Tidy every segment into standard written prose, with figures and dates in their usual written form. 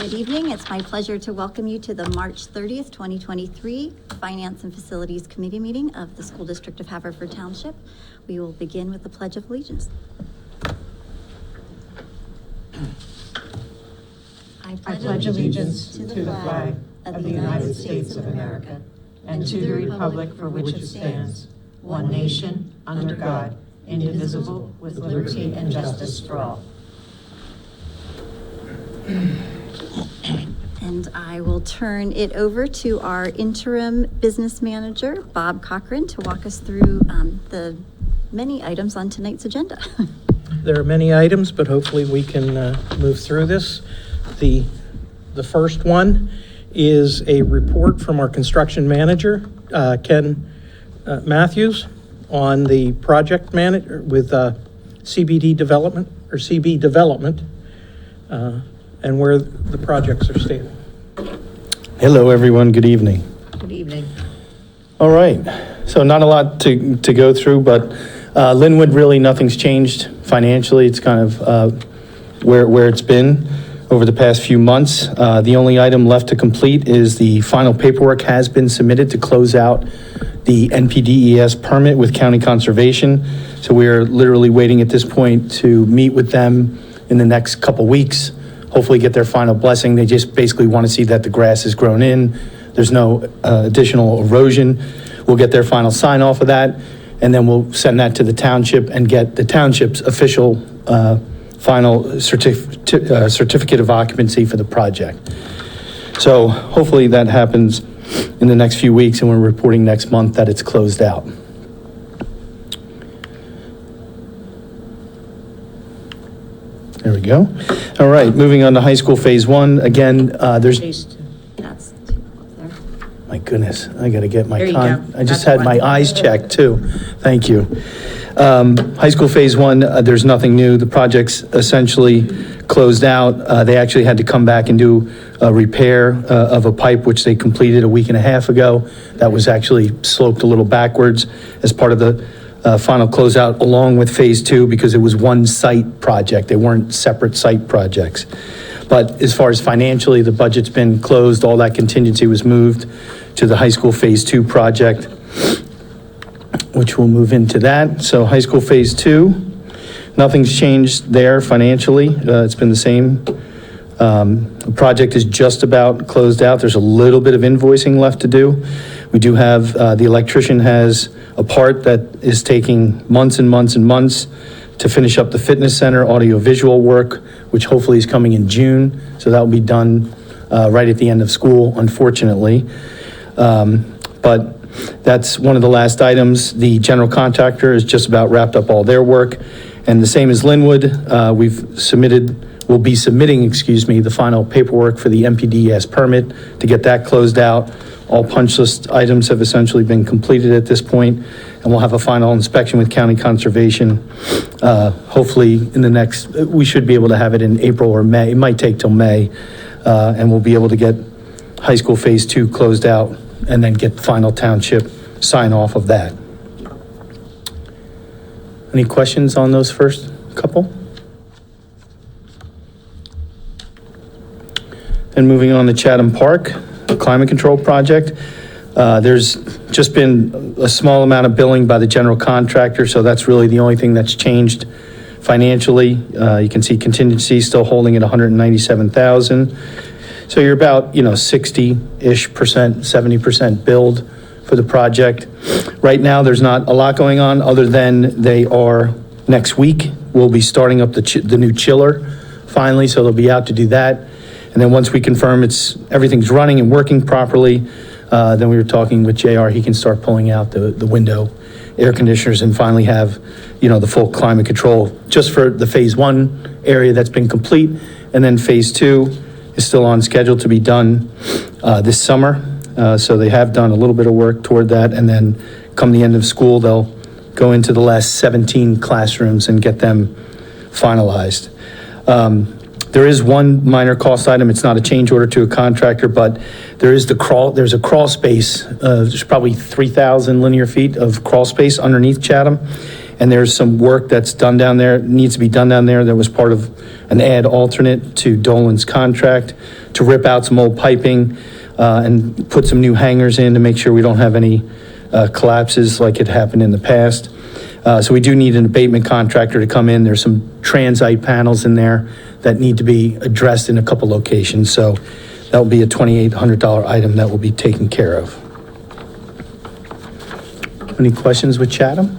Good evening. It's my pleasure to welcome you to the March 30th, 2023 Finance and Facilities Committee meeting of the School District of Haverford Township. We will begin with the Pledge of Allegiance. I pledge allegiance to the flag of the United States of America and to the republic for which it stands, one nation, under God, indivisible, with liberty and justice for all. And I will turn it over to our interim business manager, Bob Cochran, to walk us through the many items on tonight's agenda. There are many items, but hopefully we can move through this. The first one is a report from our construction manager, Ken Matthews, on the project manager with CB development, and where the projects are standing. Hello, everyone. Good evening. Good evening. All right. So not a lot to go through, but Linwood, really nothing's changed financially. It's kind of where it's been over the past few months. The only item left to complete is the final paperwork has been submitted to close out the NPDES permit with County Conservation. So we are literally waiting at this point to meet with them in the next couple weeks, hopefully get their final blessing. They just basically want to see that the grass is grown in. There's no additional erosion. We'll get their final sign off of that, and then we'll send that to the township and get the township's official final certificate of occupancy for the project. So hopefully that happens in the next few weeks, and we're reporting next month that it's closed out. There we go. All right, moving on to high school phase one. Again, there's, Phase two. That's two up there. my goodness, I got to get my There you time. go. I just That's had my one. eyes checked too. Thank you. High school phase one, there's nothing new. The project's essentially closed out. They actually had to come back and do a repair of a pipe, which they completed a week and a half ago. That was actually sloped a little backwards as part of the final closeout, along with phase two, because it was one site project. They weren't separate site projects. But as far as financially, the budget's been closed. All that contingency was moved to the high school phase two project, which we'll move into that. So high school phase two, nothing's changed there financially. It's been the same. The project is just about closed out. There's a little bit of invoicing left to do. We do have, the electrician has a part that is taking months and months and months to finish up the fitness center audio-visual work, which hopefully is coming in June. So that will be done right at the end of school, unfortunately. But that's one of the last items. The general contractor has just about wrapped up all their work. And the same as Linwood, we'll be submitting, the final paperwork for the MPDES permit to get that closed out. All punch list items have essentially been completed at this point, and we'll have a final inspection with County Conservation. Hopefully we should be able to have it in April or May. It might take till May, and we'll be able to get high school phase two closed out and then get final township sign off of that. Any questions on those first couple? And moving on to Chatham Park, the climate control project. There's just been a small amount of billing by the general contractor, so that's really the only thing that's changed financially. You can see contingency still holding at $197,000. So you're about, 60-ish%, 70% billed for the project. Right now, there's not a lot going on other than next week, we'll be starting up the new chiller finally, so they'll be out to do that. And then once we confirm everything's running and working properly, then we were talking with JR, he can start pulling out the window air conditioners and finally have, the full climate control just for the phase one area that's been complete. And then phase two is still on schedule to be done this summer. So they have done a little bit of work toward that. And then come the end of school, they'll go into the last 17 classrooms and get them finalized. There is one minor cost item. It's not a change order to a contractor, but there's a crawl space. There's probably 3,000 linear feet of crawl space underneath Chatham. and there's some work that's done down there, needs to be done down there that was part of an add alternate to Dolan's contract to rip out some old piping and put some new hangers in to make sure we don't have any collapses like had happened in the past. So we do need an abatement contractor to come in. There's some transite panels in there that need to be addressed in a couple locations. So that will be a $2,800 item that will be taken care of. Any questions with Chatham?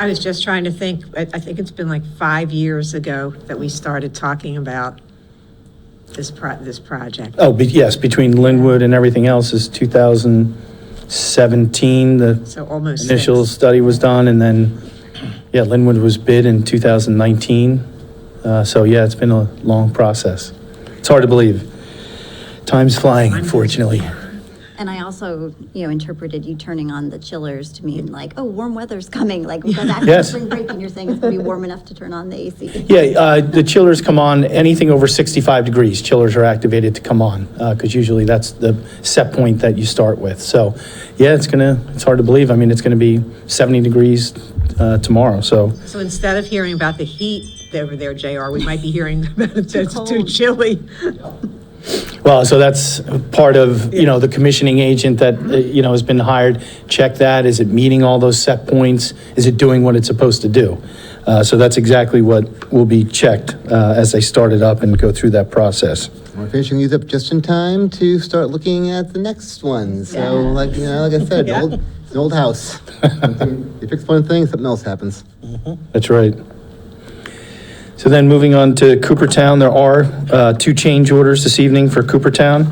I was just trying to think, I think it's been like 5 years ago that we started talking about this project. Oh, but yes, between Linwood and everything else is 2017. So almost The initial six. study was done, and then, yeah, Linwood was bid in 2019. So yeah, it's been a long process. It's hard to believe. Time's flying, unfortunately. And I also, interpreted you turning on the chillers to mean like, oh, warm weather's coming, like, because after Yes. spring break, and you're saying it's going to be warm enough to turn on the AC. Yeah, the chillers come on, anything over 65 degrees, chillers are activated to come on, because usually that's the set point that you start with. So, yeah, it's hard to believe. I mean, it's going to be 70 degrees tomorrow, so. So instead of hearing about the heat over there, JR, we might be hearing about it's too chilly. Well, so that's part of, the commissioning agent that, has been hired. Check that. Is it meeting all those set points? Is it doing what it's supposed to do? So that's exactly what will be checked as they start it up and go through that process. We're finishing these up just in time to start looking at the next one. So, like I said, Yeah. it's an old house. You fix one thing, something else happens. That's right. So then moving on to Coopertown, there are two change orders this evening for Coopertown.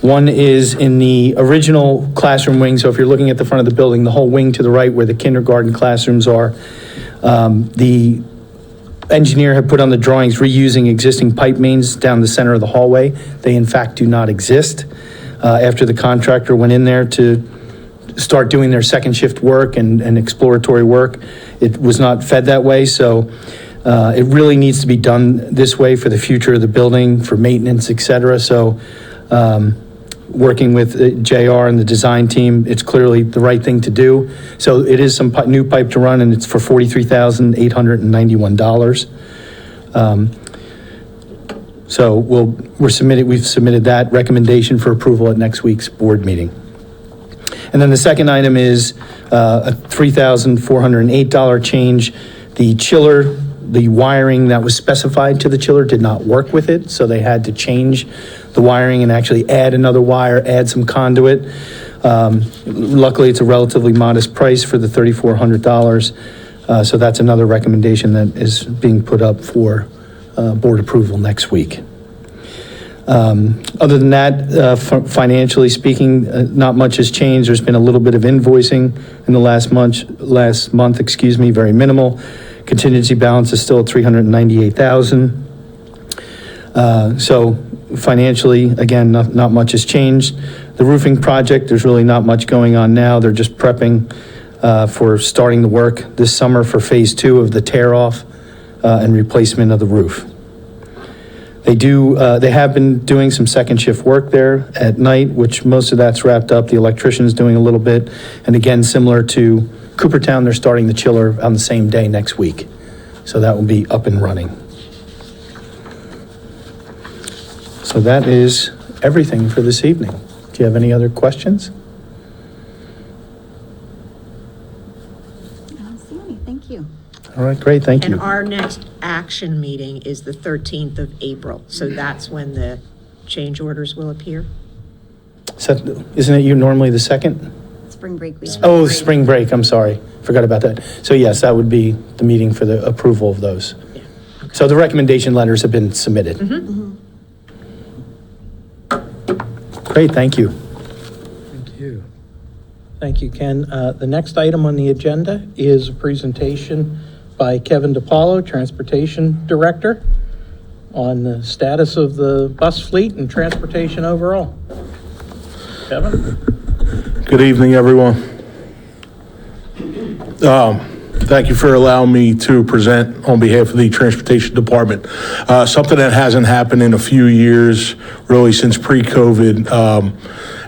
One is in the original classroom wing, so if you're looking at the front of the building, the whole wing to the right where the kindergarten classrooms are, the engineer had put on the drawings reusing existing pipe mains down the center of the hallway. They in fact do not exist. After the contractor went in there to start doing their second shift work and exploratory work, it was not fed that way, so it really needs to be done this way for the future of the building, for maintenance, et cetera. So working with JR and the design team, it's clearly the right thing to do. So it is some new pipe to run, and it's for $43,891. So we've submitted that recommendation for approval at next week's board meeting. And then the second item is a $3,408 change. The chiller, the wiring that was specified to the chiller did not work with it, so they had to change the wiring and actually add another wire, add some conduit. Luckily, it's a relatively modest price for the $3,400, so that's another recommendation that is being put up for board approval next week. Other than that, financially speaking, not much has changed. There's been a little bit of invoicing in the last month, very minimal. Contingency balance is still at $398,000. So financially, again, not much has changed. The roofing project, there's really not much going on now. They're just prepping for starting the work this summer for phase 2 of the tear off and replacement of the roof. They have been doing some second shift work there at night, which most of that's wrapped up. The electrician's doing a little bit. And again, similar to Coopertown, they're starting the chiller on the same day next week. So that will be up and running. So that is everything for this evening. Do you have any other questions? I don't see any, thank you. All right, great, thank you. And our next action meeting is the 13th of April. So that's when the change orders will appear? Isn't it normally the second? Spring break week. Oh, spring break, I'm sorry. Forgot about that. So yes, that would be the meeting for the approval of those. Yeah. Okay. So the recommendation letters have been submitted. Great, thank you. Thank you. Thank you, Ken. The next item on the agenda is a presentation by Kevin DiPoalo, Transportation Director, on the status of the bus fleet and transportation overall. Kevin? Good evening, everyone. Thank you for allowing me to present on behalf of the Transportation Department. Something that hasn't happened in a few years, really since pre-COVID,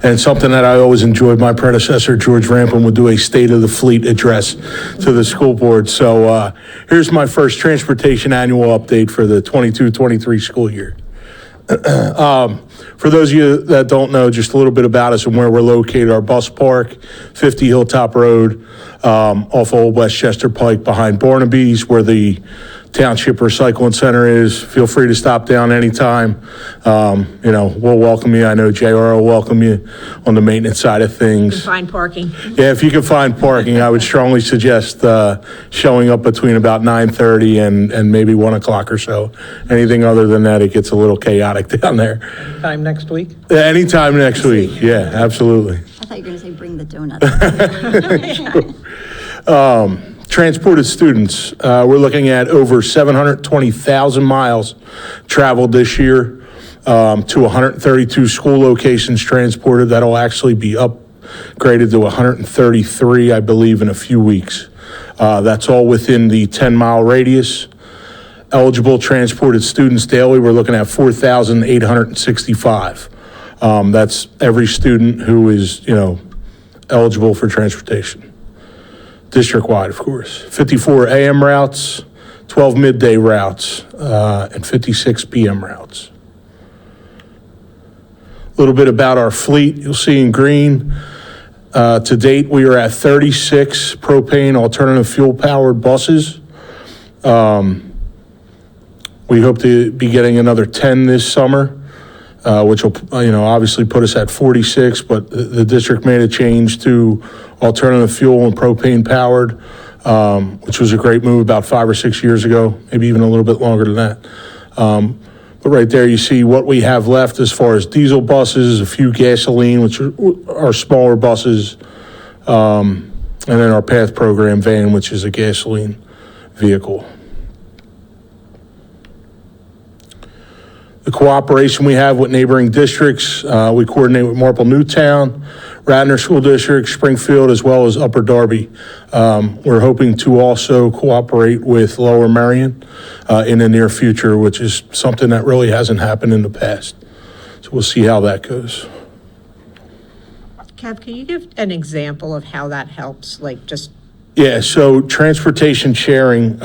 and something that I always enjoyed. My predecessor, George Rampin, would do a State of the Fleet address to the school board. So here's my first transportation annual update for the 22-23 school year. For those of you that don't know, just a little bit about us and where we're located, our bus park, 50 Hilltop Road, off Old Westchester Pike behind Barnaby's, where the Township Recycling Center is. Feel free to stop down anytime. We'll welcome you. I know JR will welcome you on the maintenance side of things. Find parking. Yeah, if you can find parking, I would strongly suggest showing up between about 9:30 and maybe 1 o'clock or so. Anything other than that, it gets a little chaotic down there. Time next week? Anytime next week. Yeah, absolutely. I thought you were going to say bring the donuts. Transported students, we're looking at over 720,000 miles traveled this year, to 132 school locations transported. That'll actually be upgraded to 133, I believe, in a few weeks. That's all within the 10-mile radius. Eligible transported students daily, we're looking at 4,865. That's every student who is, eligible for transportation. District-wide, of course. 54 AM routes, 12 midday routes, and 56 PM routes. A little bit about our fleet. You'll see in green, to date, we are at 36 propane alternative fuel-powered buses. We hope to be getting another 10 this summer, which will, obviously put us at 46, but the district made a change to alternative fuel and propane powered, which was a great move about 5 or 6 years ago, maybe even a little bit longer than that. But right there you see what we have left as far as diesel buses, a few gasoline, which are smaller buses, and then our PATH program van, which is a gasoline vehicle. The cooperation we have with neighboring districts, we coordinate with Marple Newtown, Radnor School District, Springfield, as well as Upper Darby. We're hoping to also cooperate with Lower Merion in the near future, which is something that really hasn't happened in the past. So we'll see how that goes. Kev, can you give an example of how that helps? Yeah, so transportation sharing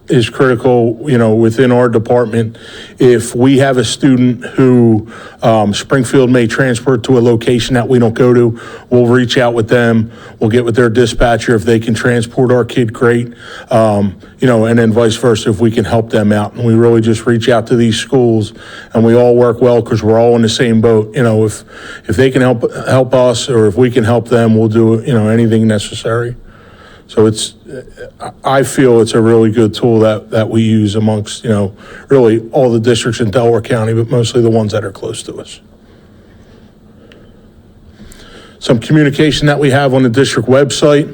is critical, within our department. If we have a student who Springfield may transport to a location that we don't go to, we'll reach out with them. We'll get with their dispatcher. If they can transport our kid, great. And then vice versa, if we can help them out. And we really just reach out to these schools, and we all work well because we're all in the same boat. If they can help us, or if we can help them, we'll do, anything necessary. So I feel it's a really good tool that we use amongst, really all the districts in Delaware County, but mostly the ones that are close to us. Some communication that we have on the district website,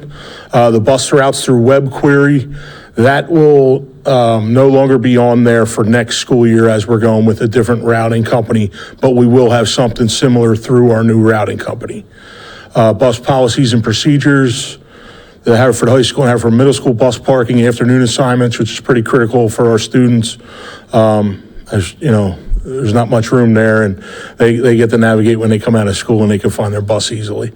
the bus routes through web query, that will no longer be on there for next school year as we're going with a different routing company, but we will have something similar through our new routing company. Bus policies and procedures, the Haverford High School and Haverford Middle School bus parking, afternoon assignments, which is pretty critical for our students. There's not much room there, and they get to navigate when they come out of school, and they can find their bus easily.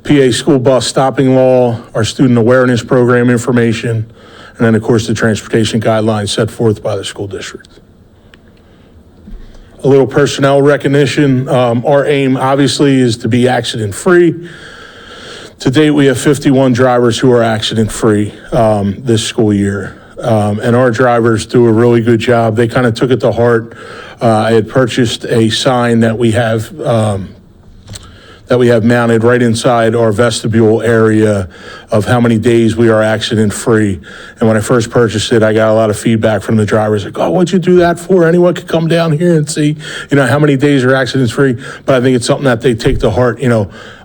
PA school bus stopping law, our student awareness program information, and then, of course, the transportation guidelines set forth by the school district. A little personnel recognition. Our aim, obviously, is to be accident-free. To date, we have 51 drivers who are accident-free this school year. And our drivers do a really good job. They kind of took it to heart. I had purchased a sign that we have mounted right inside our vestibule area of how many days we are accident-free. And when I first purchased it, I got a lot of feedback from the drivers, like, oh, what'd you do that for? Anyone could come down here and see, how many days are accident-free. But I think it's something that they take to heart.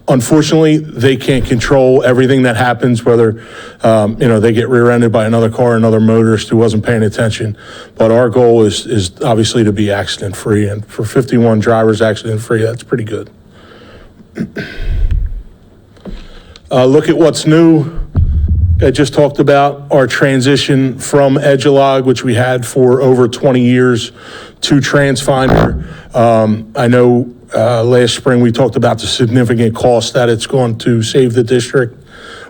Unfortunately, they can't control everything that happens, whether, they get rear-ended by another car, another motorist who wasn't paying attention. But our goal is obviously to be accident-free. And for 51 drivers accident-free, that's pretty good. Look at what's new. Got I just talked about our transition from Edgelog, which we had for over 20 years, to TransFinder. I know last spring we talked about the significant cost that it's going to save the district.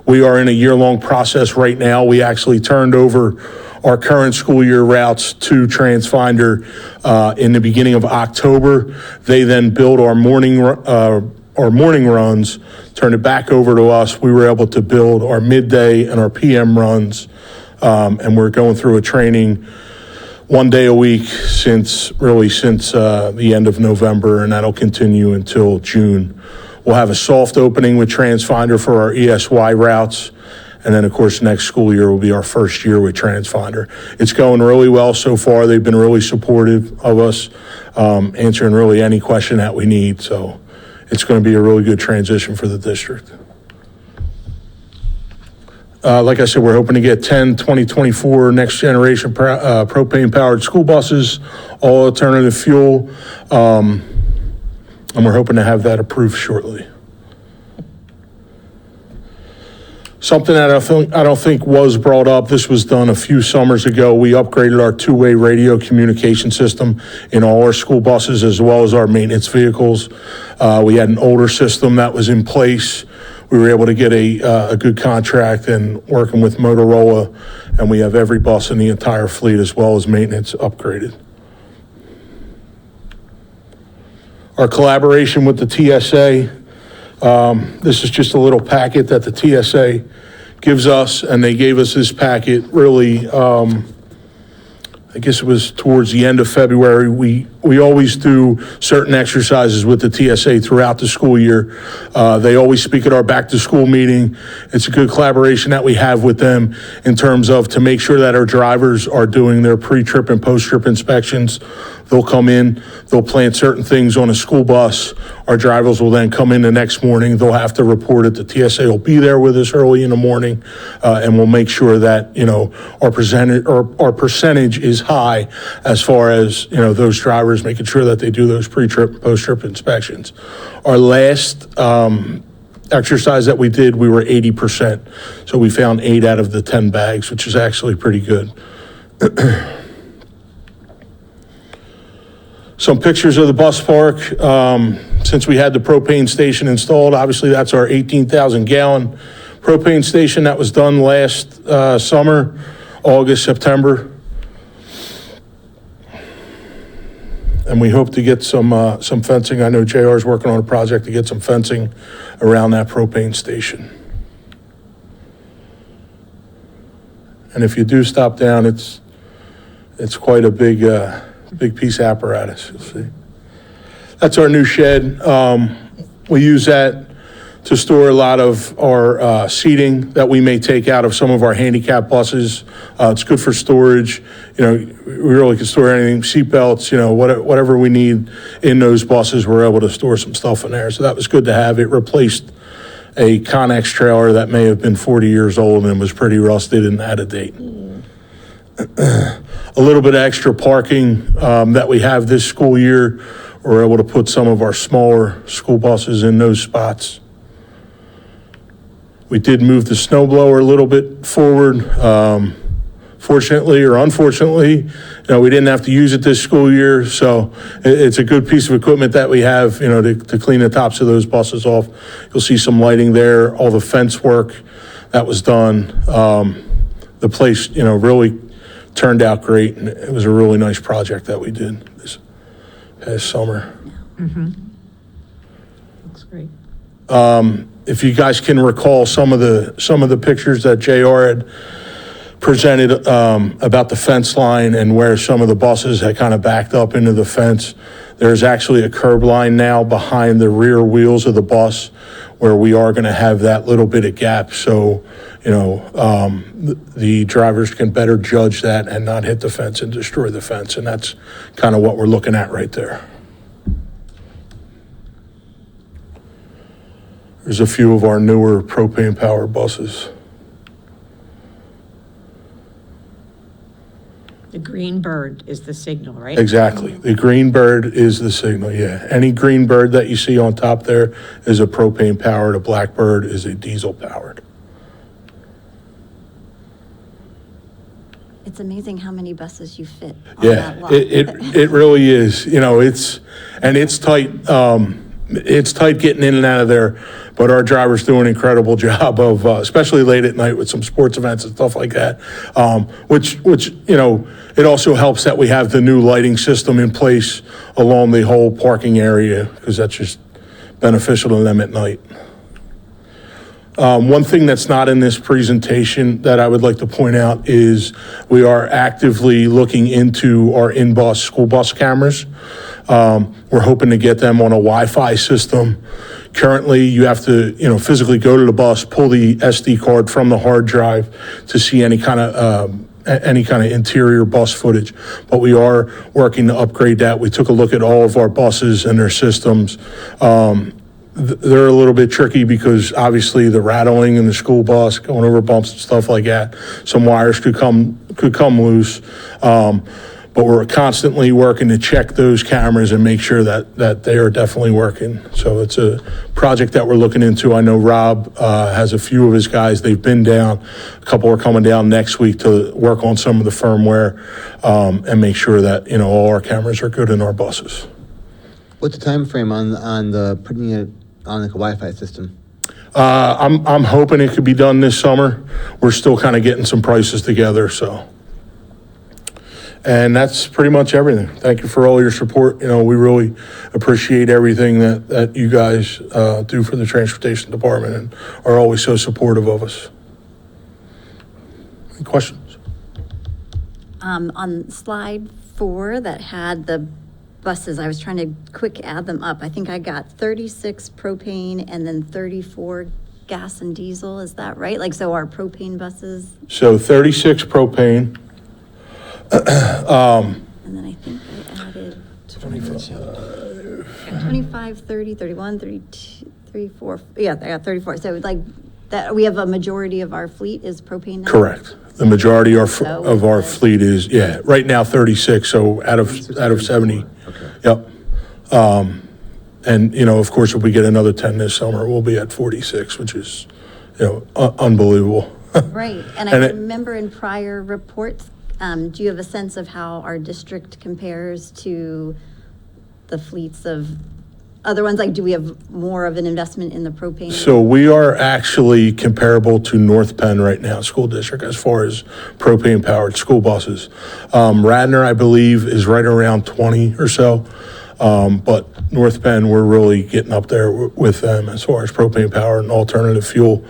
We are in a year-long process right now. We actually turned over our current school year routes to TransFinder in the beginning of October. They then build our morning runs, turned it back over to us. We were able to build our midday and our PM runs, and we're going through a training 1 day a week since the end of November, and that'll continue until June. We'll have a soft opening with TransFinder for our ESY routes. And then, of course, next school year will be our first year with TransFinder. It's going really well so far. They've been really supportive of us, answering really any question that we need. So it's going to be a really good transition for the district. Like I said, we're hoping to get 10 2024 next generation propane-powered school buses, all alternative fuel. And we're hoping to have that approved shortly. Something that I don't think was brought up, this was done a few summers ago. We upgraded our two-way radio communication system in all our school buses as well as our maintenance vehicles. We had an older system that was in place. We were able to get a good contract and working with Motorola, and we have every bus in the entire fleet as well as maintenance upgraded. Our collaboration with the TSA, this is just a little packet that the TSA gives us, and they gave us this packet really, I guess it was towards the end of February. We always do certain exercises with the TSA throughout the school year. They always speak at our back to school meeting. It's a good collaboration that we have with them in terms of to make sure that our drivers are doing their pre-trip and post-trip inspections. They'll come in, they'll plant certain things on a school bus. Our drivers will then come in the next morning. They'll have to report it. The TSA will be there with us early in the morning, and we'll make sure that, our percentage is high as far as, those drivers making sure that they do those pre-trip and post-trip inspections. Our last exercise that we did, we were 80%. So we found 8 out of the 10 bags, which is actually pretty good. Some pictures of the bus park. Since we had the propane station installed, obviously that's our 18,000 gallon propane station that was done last summer, August, September. And we hope to get some fencing. I know JR is working on a project to get some fencing around that propane station. And if you do stop down, it's quite a big piece of apparatus, you'll see. That's our new shed. We use that to store a lot of our seating that we may take out of some of our handicap buses. It's good for storage. We really can store anything, seatbelts, whatever we need in those buses, we're able to store some stuff in there. So that was good to have. It replaced a Connex trailer that may have been 40 years old and was pretty rusted and out of date. A little bit of extra parking that we have this school year. We're able to put some of our smaller school buses in those spots. We did move the snow blower a little bit forward. Fortunately or unfortunately, we didn't have to use it this school year. So it's a good piece of equipment that we have, to clean the tops of those buses off. You'll see some lighting there, all the fence work that was done. The place, really turned out great, and it was a really nice project that we did this past summer. Mm-hmm. Looks great. If you guys can recall some of the pictures that JR had presented about the fence line and where some of the buses had kind of backed up into the fence, there's actually a curb line now behind the rear wheels of the bus where we are going to have that little bit of gap. So, the drivers can better judge that and not hit the fence and destroy the fence. And that's kind of what we're looking at right there. There's a few of our newer propane-powered buses. The green bird is the signal, right? Exactly. The green bird is the signal, yeah. Any green bird that you see on top there is a propane-powered. A black bird is a diesel-powered. It's amazing how many buses you fit on Yeah, that lot. it really is. You know, it's tight. It's tight getting in and out of there, but our drivers do an incredible job of, especially late at night with some sports events and stuff like that. Which you know, it also helps that we have the new lighting system in place along the whole parking area, because that's just beneficial to them at night. One thing that's not in this presentation that I would like to point out is we are actively looking into our in-bus school bus cameras. We're hoping to get them on a Wi-Fi system. Currently, you have to, you know, physically go to the bus, pull the SD card from the hard drive to see any kind of interior bus footage. But we are working to upgrade that. We took a look at all of our buses and their systems. They're a little bit tricky because obviously the rattling in the school bus, going over bumps and stuff like that, some wires could come loose. But we're constantly working to check those cameras and make sure that they are definitely working. So it's a project that we're looking into. I know Rob has a few of his guys. They've been down. A couple are coming down next week to work on some of the firmware and make sure that, you know, all our cameras are good in our buses. What's the time frame on the putting it on like a Wi-Fi system? I'm hoping it could be done this summer. We're still kind of getting some prices together, so. And that's pretty much everything. Thank you for all your support. You know, we really appreciate everything that you guys do for the transportation department and are always so supportive of us. Any questions? On slide 4 that had the buses, I was trying to quick add them up. I think I got 36 propane and then 34 gas and diesel. Is that right? Like, so our propane buses, So 36 propane. and then I think I added 25, 30, 31, 32, 34. Yeah, I got 34. So like that, we have a majority of our fleet is propane now? Correct. The majority of our fleet is, yeah, right now 36, so out of 70. Okay. Yep. And, you know, of course, if we get another 10 this summer, we'll be at 46, which is, you know, unbelievable. Right. And I And it- remember in prior reports, do you have a sense of how our district compares to the fleets of other ones? Like, do we have more of an investment in the propane? So we are actually comparable to North Penn right now, school district, as far as propane-powered school buses. Radnor, I believe, is right around 20 or so. But North Penn, we're really getting up there with them as far as propane-powered and alternative fuel.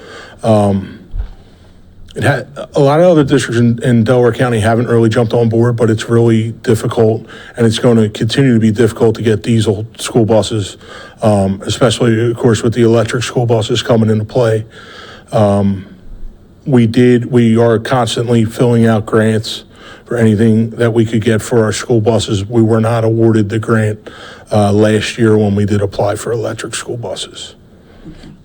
A lot of other districts in Delaware County haven't really jumped on board, but it's really difficult, and it's going to continue to be difficult to get diesel school buses, especially, of course, with the electric school buses coming into play. We are constantly filling out grants for anything that we could get for our school buses. We were not awarded the grant last year when we did apply for electric school buses.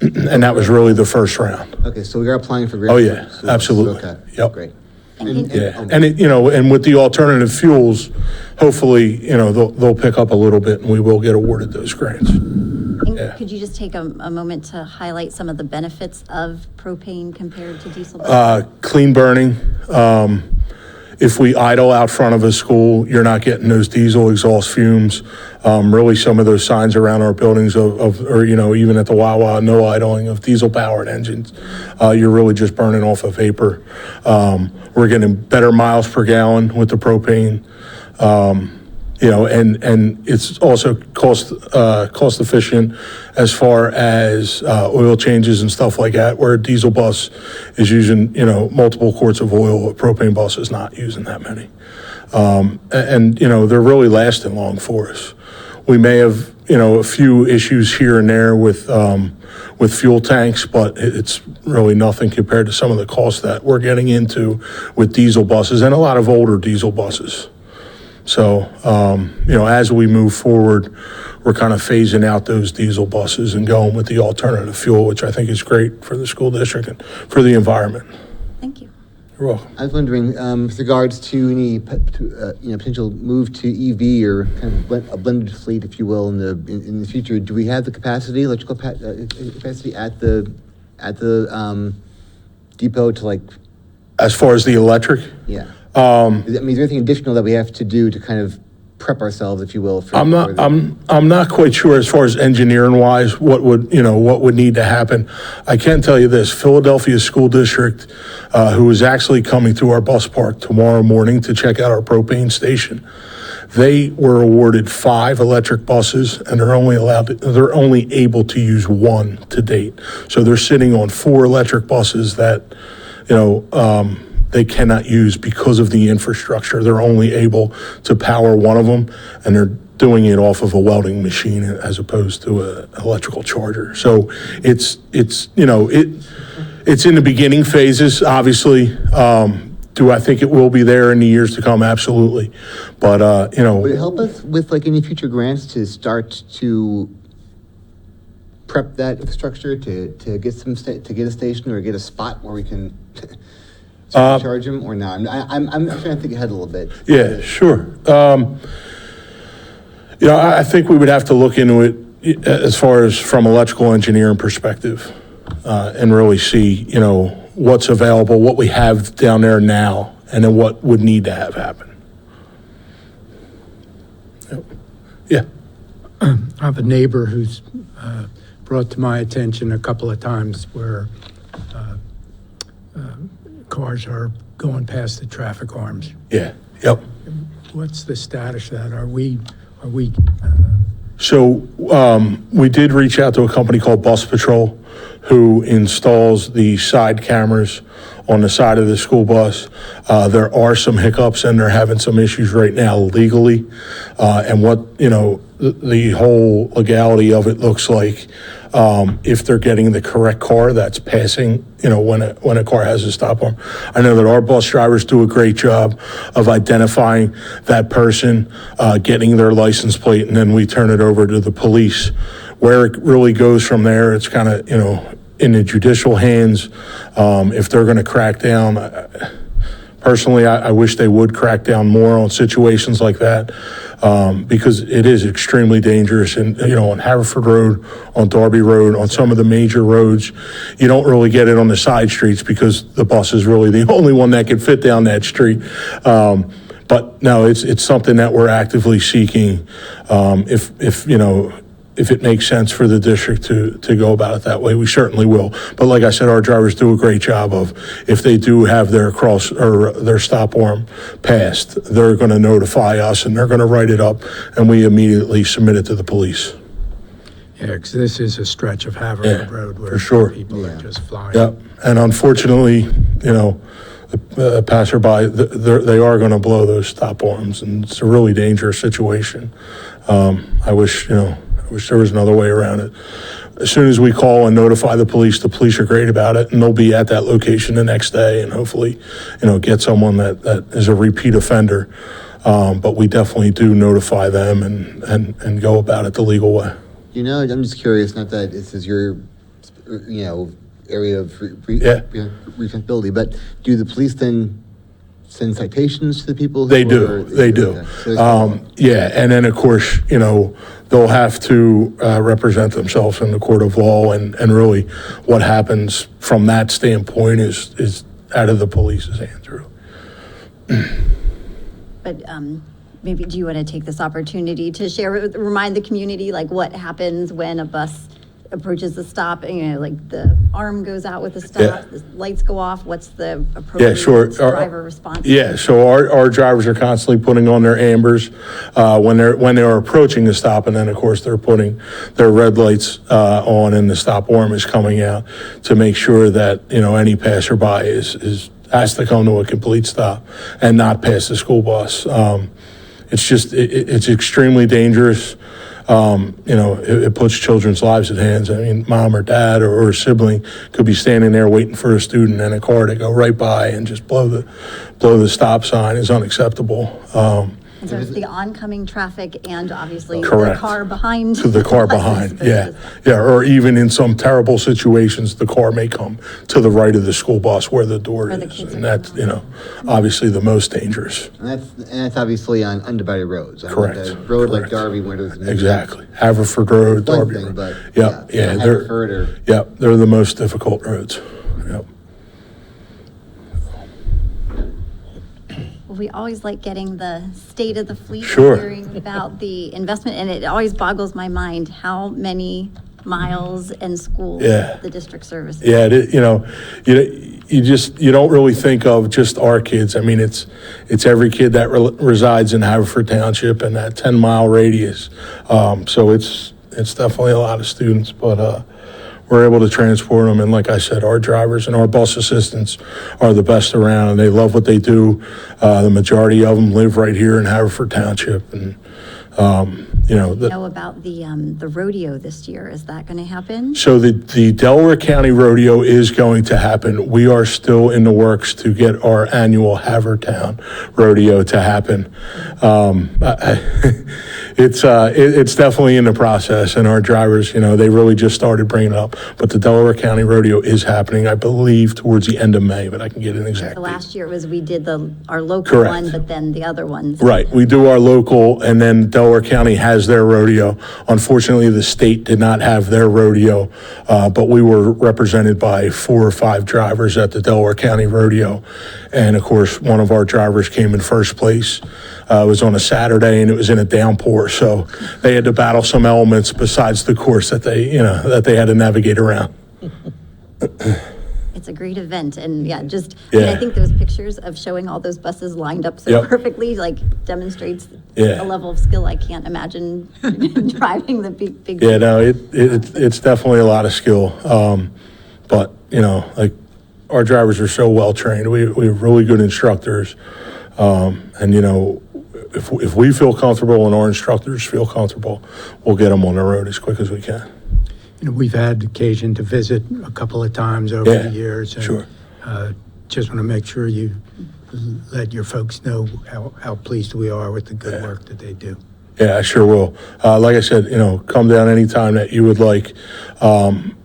And that was really the first round. Okay, so we are applying for grants. Oh, yeah, absolutely. Okay, Yep. great. Yeah, and it, you know, and with the alternative fuels, hopefully, you know, they'll pick up a little bit and we will get awarded those grants. And Yeah. could you just take a moment to highlight some of the benefits of propane compared to diesel buses? Clean burning. If we idle out front of a school, you're not getting those diesel exhaust fumes. Really, some of those signs around our buildings or, you know, even at the Wawa, no idling of diesel-powered engines. You're really just burning off of vapor. We're getting better miles per gallon with the propane. You know, and it's also cost efficient as far as oil changes and stuff like that, where a diesel bus is using, you know, multiple quarts of oil, a propane bus is not using that many. And, you know, they're really lasting long for us. We may have, you know, a few issues here and there with fuel tanks, but it's really nothing compared to some of the costs that we're getting into with diesel buses and a lot of older diesel buses. So, you know, as we move forward, we're kind of phasing out those diesel buses and going with the alternative fuel, which I think is great for the school district and for the environment. Thank you. You're welcome. I was wondering, with regards to any you know, potential move to EV or kind of a blended fleet, if you will, in the future, do we have the capacity, electrical capacity at the depot to, like? As far as the electric, Yeah. I mean, is there anything additional that we have to do to kind of prep ourselves, if you will? For, I'm not, I'm not quite sure as far as engineering wise, what would need to happen. I can tell you this, Philadelphia School District, who is actually coming to our bus park tomorrow morning to check out our propane station, they were awarded 5 electric buses, and they're only able to use 1 to date. So they're sitting on 4 electric buses that, they cannot use because of the infrastructure. They're only able to power 1 of them, and they're doing it off of a welding machine as opposed to an electrical charger. So it's in the beginning phases, obviously. Do I think it will be there in the years to come? Absolutely. But, Would it help us with like any future grants to start to prep that infrastructure to get to get a station or get a spot where we can charge them or not? I'm trying to think ahead a little bit. Yeah, sure. I think we would have to look into it as far as from electrical engineering perspective, and really see, what's available, what we have down there now, and then what would need to have happen. Yeah. I have a neighbor who's brought to my attention a couple of times where cars are going past the traffic arms. Yeah. Yep. What's the status of that? Are we? So we did reach out to a company called Bus Patrol, who installs the side cameras on the side of the school bus. There are some hiccups, and they're having some issues right now legally. And what, the whole legality of it looks like, if they're getting the correct car that's passing, when a car has a stop arm. I know that our bus drivers do a great job of identifying that person, getting their license plate, and then we turn it over to the police. Where it really goes from there, it's kind of, in the judicial hands. If they're going to crack down, personally, I wish they would crack down more on situations like that, because it is extremely dangerous. And, on Haverford Road, on Darby Road, on some of the major roads, you don't really get it on the side streets because the bus is really the only one that can fit down that street. But no, it's something that we're actively seeking. If it makes sense for the district to go about it that way, we certainly will. But like I said, our drivers do a great job of, if they do have their cross or their stop arm passed, they're going to notify us and they're going to write it up, and we immediately submit it to the police. Yeah, because this is a stretch of Haverford Road where for sure. people are just flying. Yep. And unfortunately, the passerby, they are going to blow those stop arms, and it's a really dangerous situation. I wish there was another way around it. As soon as we call and notify the police are great about it, and they'll be at that location the next day and hopefully, get someone that is a repeat offender. But we definitely do notify them and go about it the legal way. I'm just curious, not that this is your, area of responsibility, but do the police then send citations to the people? They do. Yeah, and then of course, they'll have to represent themselves in the court of law, and really what happens from that standpoint is out of the police's hands, really. But maybe do you want to take this opportunity to remind the community, like what happens when a bus approaches the stop, like the arm goes out with the stop, the lights go off, what's the appropriate driver response? Yeah, so our drivers are constantly putting on their ambers when they're approaching the stop, and then of course they're putting their red lights on, and the stop arm is coming out to make sure that any passerby has to come to a complete stop and not pass the school bus. It's extremely dangerous. It puts children's lives at hands. I mean, mom or dad or a sibling could be standing there waiting for a student in a car to go right by and just blow the stop sign is unacceptable. So it's the oncoming traffic and obviously Correct. the car behind. To the car behind, yeah. Or even in some terrible situations, the car may come to the right of the school bus where the door is, and that's obviously the most dangerous. And that's obviously on undivided roads. Correct. A road Correct. like Darby, where there's exactly Haverford Road, Darby Road. But they're the most difficult roads. Yep. we always like getting the state of the fleet. Sure. And hearing about the investment, and it always boggles my mind how many miles and schools Yeah. the district services. Yeah, you don't really think of just our kids. I mean, it's every kid that resides in Haverford Township and that 10-mile radius. So it's definitely a lot of students, but we're able to transport them. And like I said, our drivers and our bus assistants are the best around, and they love what they do. The majority of them live right here in Haverford Township, and Know about the rodeo this year. Is that going to happen? So the Delaware County Rodeo is going to happen. We are still in the works to get our annual Havertown Rodeo to happen. It's definitely in the process, and our drivers, they really just started bringing it up. But the Delaware County Rodeo is happening, I believe, towards the end of May, but I can get an exact The date. last year we did our local Correct. one, but then the other ones. Right, we do our local, and then Delaware County has their rodeo. Unfortunately, the state did not have their rodeo, but we were represented by 4 or 5 drivers at the Delaware County Rodeo. And of course, one of our drivers came in first place. It was on a Saturday, and it was in a downpour, so they had to battle some elements besides the course that they had to navigate around. It's a great event, and I Yeah. think those pictures of showing all those buses lined up so Yep. perfectly, demonstrates Yeah. a level of skill I can't imagine driving the big. Yeah, no, it's definitely a lot of skill. But, our drivers are so well trained. We have really good instructors. And, if we feel comfortable and our instructors feel comfortable, we'll get them on the road as quick as we can. We've had occasion to visit a couple of times over Yeah, the years. And, sure. just want to make sure you let your folks know how pleased we are with the good work that they do. Yeah, I sure will. Like I said, come down anytime that you would like.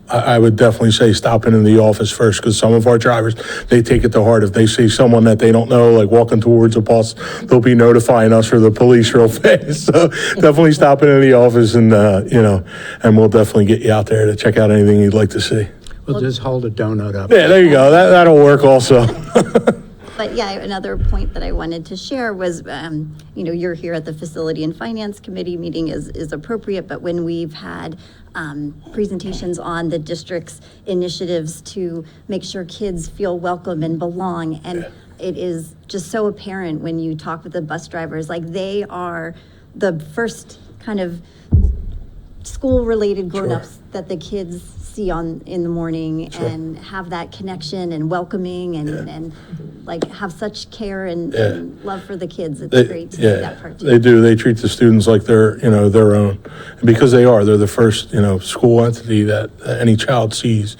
I would definitely say stop into the office first, because some of our drivers, they take it to heart. If they see someone that they don't know, like walking towards a bus, they'll be notifying us or the police real fast. So definitely stop into the office, and and we'll definitely get you out there to check out anything you'd like to see. We'll just hold a donut up. Yeah, there you go. That'll work also. But another point that I wanted to share was, you're here at the Facility and Finance Committee meeting is appropriate, but when we've had presentations on the district's initiatives to make sure kids feel welcome and belong, and it is just so apparent when you talk with the bus drivers, they are the first kind of school-related grown-ups that the kids see in the morning, and have that connection and welcoming and have such care and love for the kids. It's great to see that part too. They do. They treat the students like they're their own, and because they're the first school entity that any child sees.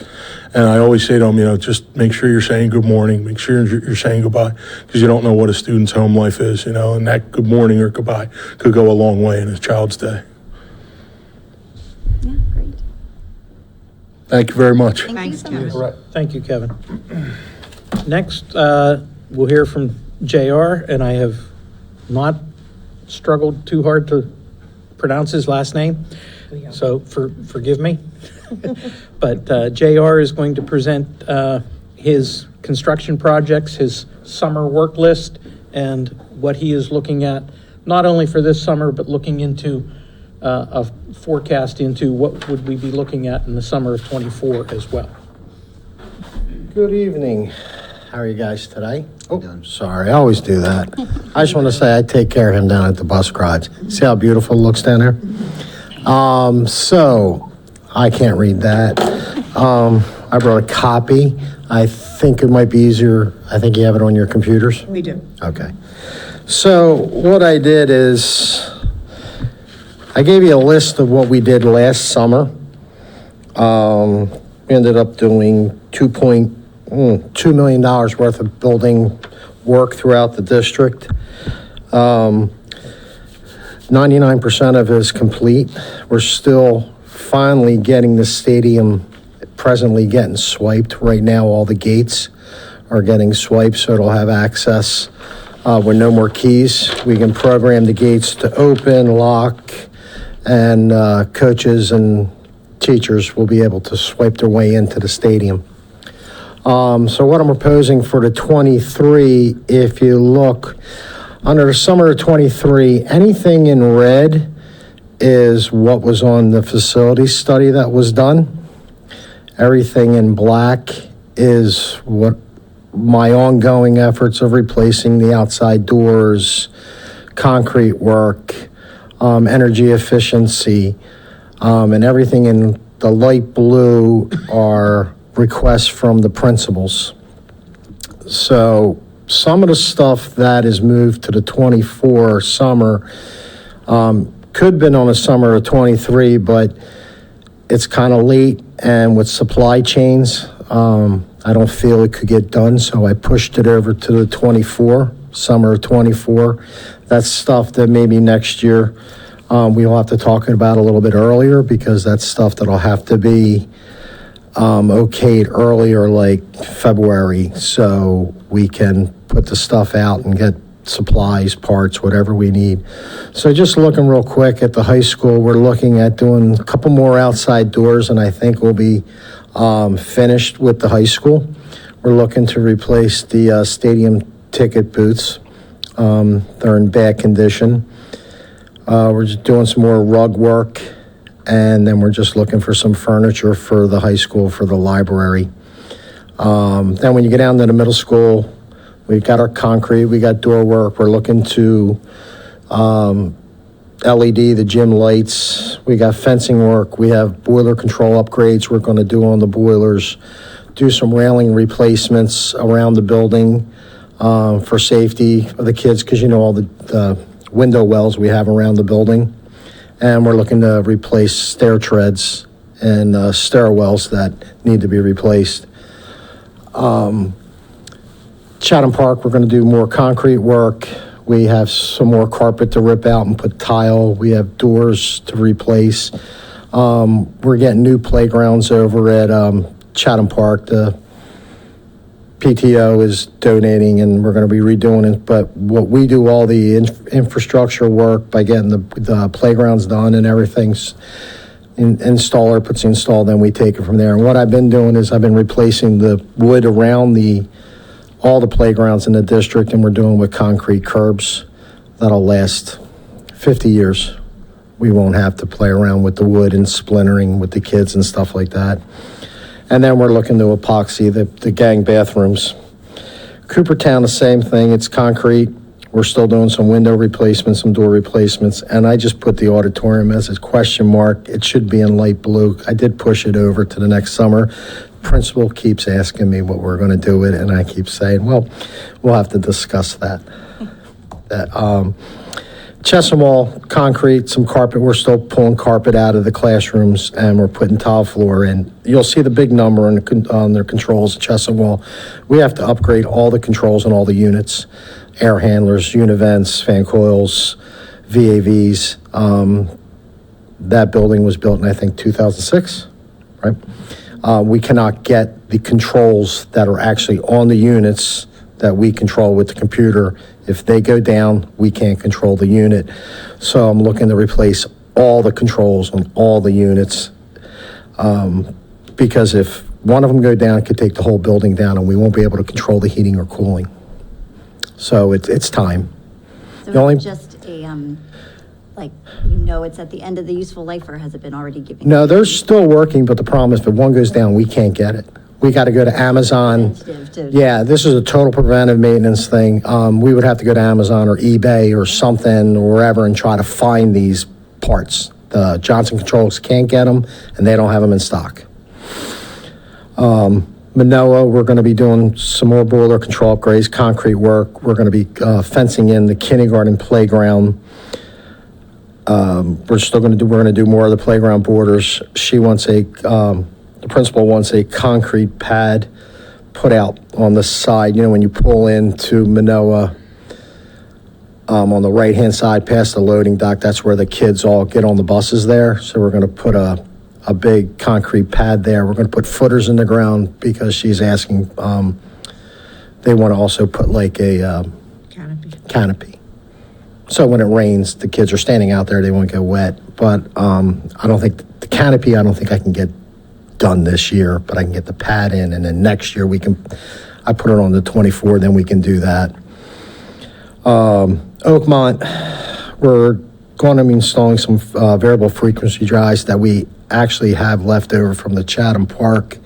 And I always say to them, just make sure you're saying good morning, make sure you're saying goodbye, because you don't know what a student's home life is, and that good morning or goodbye could go a long way in a child's day. Yeah, great. Thank you very much. Thank you so Kevin. much. All right, thank you, Kevin. Next, we'll hear from JR, and I have not struggled too hard to pronounce his last name, so forgive me. But JR is going to present his construction projects, his summer work list, and what he is looking at, not only for this summer, but looking into a forecast into what would we be looking at in the summer of '24 as well. Good evening. How are you guys today? Oh, sorry, I always do that. I just want to say I take care of him down at the bus garage. See how beautiful it looks down there? So, I can't read that. I brought a copy. I think it might be easier. I think you have it on your computers? We do. Okay. So, what I did is I gave you a list of what we did last summer. We ended up doing $2 million worth of building work throughout the district. 99% of it is complete. We're still finally getting the stadium presently getting swiped. Right now, all the gates are getting swiped, so it'll have access with no more keys. We can program the gates to open, lock, and coaches and teachers will be able to swipe their way into the stadium. So what I'm proposing for the 23, if you look, Under the summer of '23, anything in red is what was on the facility study that was done. Everything in black is what my ongoing efforts of replacing the outside doors, concrete work, energy efficiency, and everything in the light blue are requests from the principals. So some of the stuff that is moved to the '24 summer could have been on the summer of '23, but it's kind of late, and with supply chains, I don't feel it could get done, so I pushed it over to the '24, summer of '24. That's stuff that maybe next year we'll have to talk about a little bit earlier, because that's stuff that'll have to be okayed earlier, like February, so we can put the stuff out and get supplies, parts, whatever we need. So just looking real quick at the high school, we're looking at doing a couple more outside doors, and I think we'll be finished with the high school. We're looking to replace the stadium ticket booths. They're in bad condition. We're just doing some more rug work, and then we're just looking for some furniture for the high school, for the library. Then when you get down to the middle school, we've got our concrete, we got door work, we're looking to LED, the gym lights, we got fencing work, we have boiler control upgrades we're going to do on the boilers, do some railing replacements around the building for safety of the kids, because you know all the window wells we have around the building. And we're looking to replace stair treads and stairwells that need to be replaced. Chatham Park, we're going to do more concrete work. We have some more carpet to rip out and put tile. We have doors to replace. We're getting new playgrounds over at Chatham Park. The PTO is donating, and we're going to be redoing it. But what we do, all the infrastructure work by getting the playgrounds done and everything's installer puts the install, then we take it from there. And what I've been doing is I've been replacing the wood around all the playgrounds in the district, and we're doing with concrete curbs that'll last 50 years. We won't have to play around with the wood and splintering with the kids and stuff like that. And then we're looking to epoxy the gang bathrooms. Coopertown, the same thing. It's concrete. We're still doing some window replacements, some door replacements, and I just put the auditorium as a question mark. It should be in light blue. I did push it over to the next summer. Principal keeps asking me what we're going to do with it, and I keep saying, well, we'll have to discuss that. Chesham Wall, concrete, some carpet. We're still pulling carpet out of the classrooms, and we're putting tile floor in. You'll see the big number on their controls at Chesham Wall. We have to upgrade all the controls on all the units, air handlers, univents, fan coils, VAVs. That building was built in, I think, 2006, right? We cannot get the controls that are actually on the units that we control with the computer. If they go down, we can't control the unit. So I'm looking to replace all the controls on all the units, because if one of them go down, it could take the whole building down, and we won't be able to control the heating or cooling. So it's time. So The only- it's just it's at the end of the useful life, or has it been already given? No, they're still working, but the problem is if one goes down, we can't get it. We got to go to Amazon. Yeah, this is a total preventive maintenance thing. We would have to go to Amazon or eBay or something or wherever and try to find these parts. The Johnson Controls can't get them, and they don't have them in stock. Manoa, we're going to be doing some more boiler control upgrades, concrete work. We're going to be fencing in the kindergarten playground. We're going to do more of the playground borders. The principal wants a concrete pad put out on the side. You know, when you pull into Manoa, on the right-hand side past the loading dock, that's where the kids all get on the buses there. So we're going to put a big concrete pad there. We're going to put footers in the ground because she's asking, they want to also put like a canopy. So when it rains, the kids are standing out there, they won't get wet. But I don't think the canopy, I can get done this year, but I can get the pad in, and then next year I put it on the 24, then we can do that. Oakmont, we're going to be installing some variable frequency drives that we actually have left over from the Chatham Park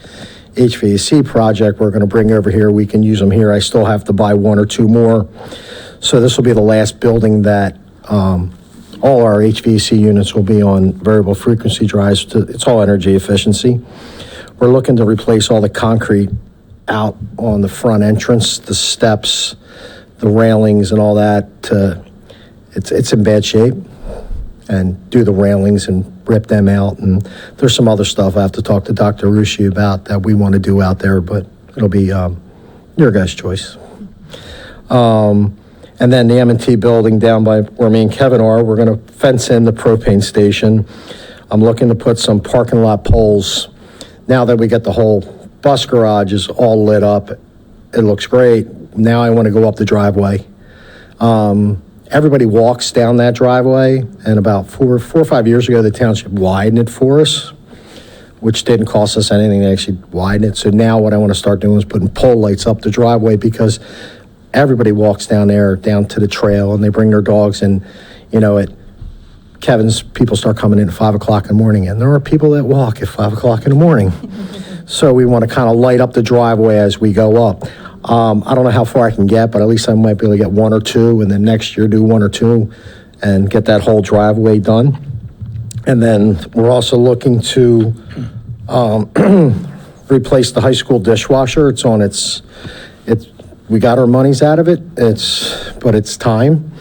HVAC project. We're going to bring over here. We can use them here. I still have to buy one or two more. So this will be the last building that all our HVAC units will be on variable frequency drives. It's all energy efficiency. We're looking to replace all the concrete out on the front entrance, the steps, the railings and all that. It's in bad shape, and do the railings and rip them out. And there's some other stuff I have to talk to Dr. Rushi about that we want to do out there, but it'll be your guys' choice. And then the M&T building down by where me and Kevin are, we're going to fence in the propane station. I'm looking to put some parking lot poles. Now that we get the whole bus garage is all lit up, it looks great. Now I want to go up the driveway. Everybody walks down that driveway, and about four or 5 years ago, the township widened it for us, which didn't cost us anything to actually widen it. So now what I want to start doing is putting pole lights up the driveway, because everybody walks down there, down to the trail, and they bring their dogs, and, you know, at Kevin's, people start coming in at 5 o'clock in the morning, and there are people that walk at 5 o'clock in the morning. So we want to kind of light up the driveway as we go up. I don't know how far I can get, but at least I might be able to get one or two, and then next year do one or two and get that whole driveway done. And then we're also looking to replace the high school dishwasher. We got our monies out of it, but it's time.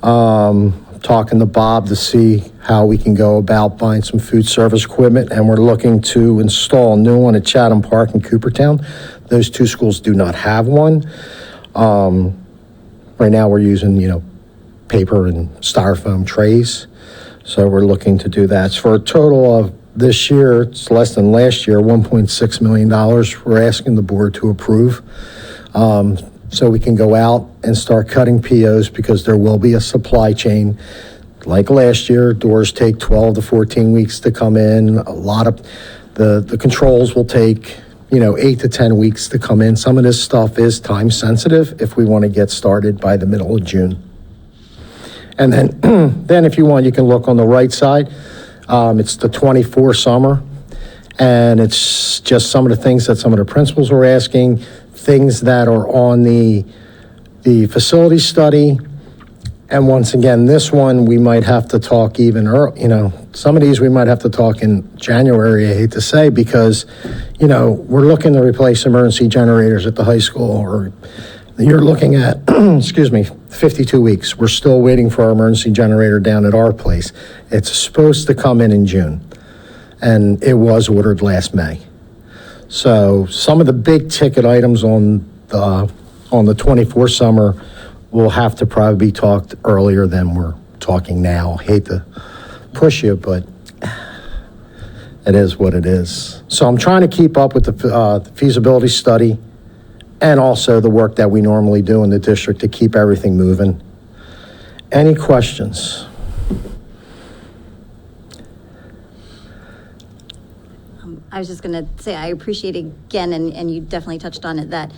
Talking to Bob to see how we can go about buying some food service equipment, and we're looking to install a new one at Chatham Park in Coopertown. Those two schools do not have one. Right now we're using, paper and styrofoam trays. So we're looking to do that. So for a total of this year, it's less than last year, $1.6 million. We're asking the board to approve. So we can go out and start cutting POs, because there will be a supply chain. Like last year, doors take 12 to 14 weeks to come in. A lot of the controls will take, 8 to 10 weeks to come in. Some of this stuff is time sensitive if we want to get started by the middle of June. And then if you want, you can look on the right side. It's the 24 summer, and it's just some of the things that some of the principals were asking, things that are on the facility study. And once again, this one, we might have to talk even early, some of these we might have to talk in January, I hate to say, because, we're looking to replace emergency generators at the high school, or you're looking at, 52 weeks. We're still waiting for our emergency generator down at our place. It's supposed to come in June, and it was ordered last May. So some of the big ticket items on the 24 summer will have to probably be talked earlier than we're talking now. Hate to push you, but it is what it is. So I'm trying to keep up with the feasibility study, and also the work that we normally do in the district to keep everything moving. Any questions? I was just going to say, I appreciate again, and you definitely touched on it, that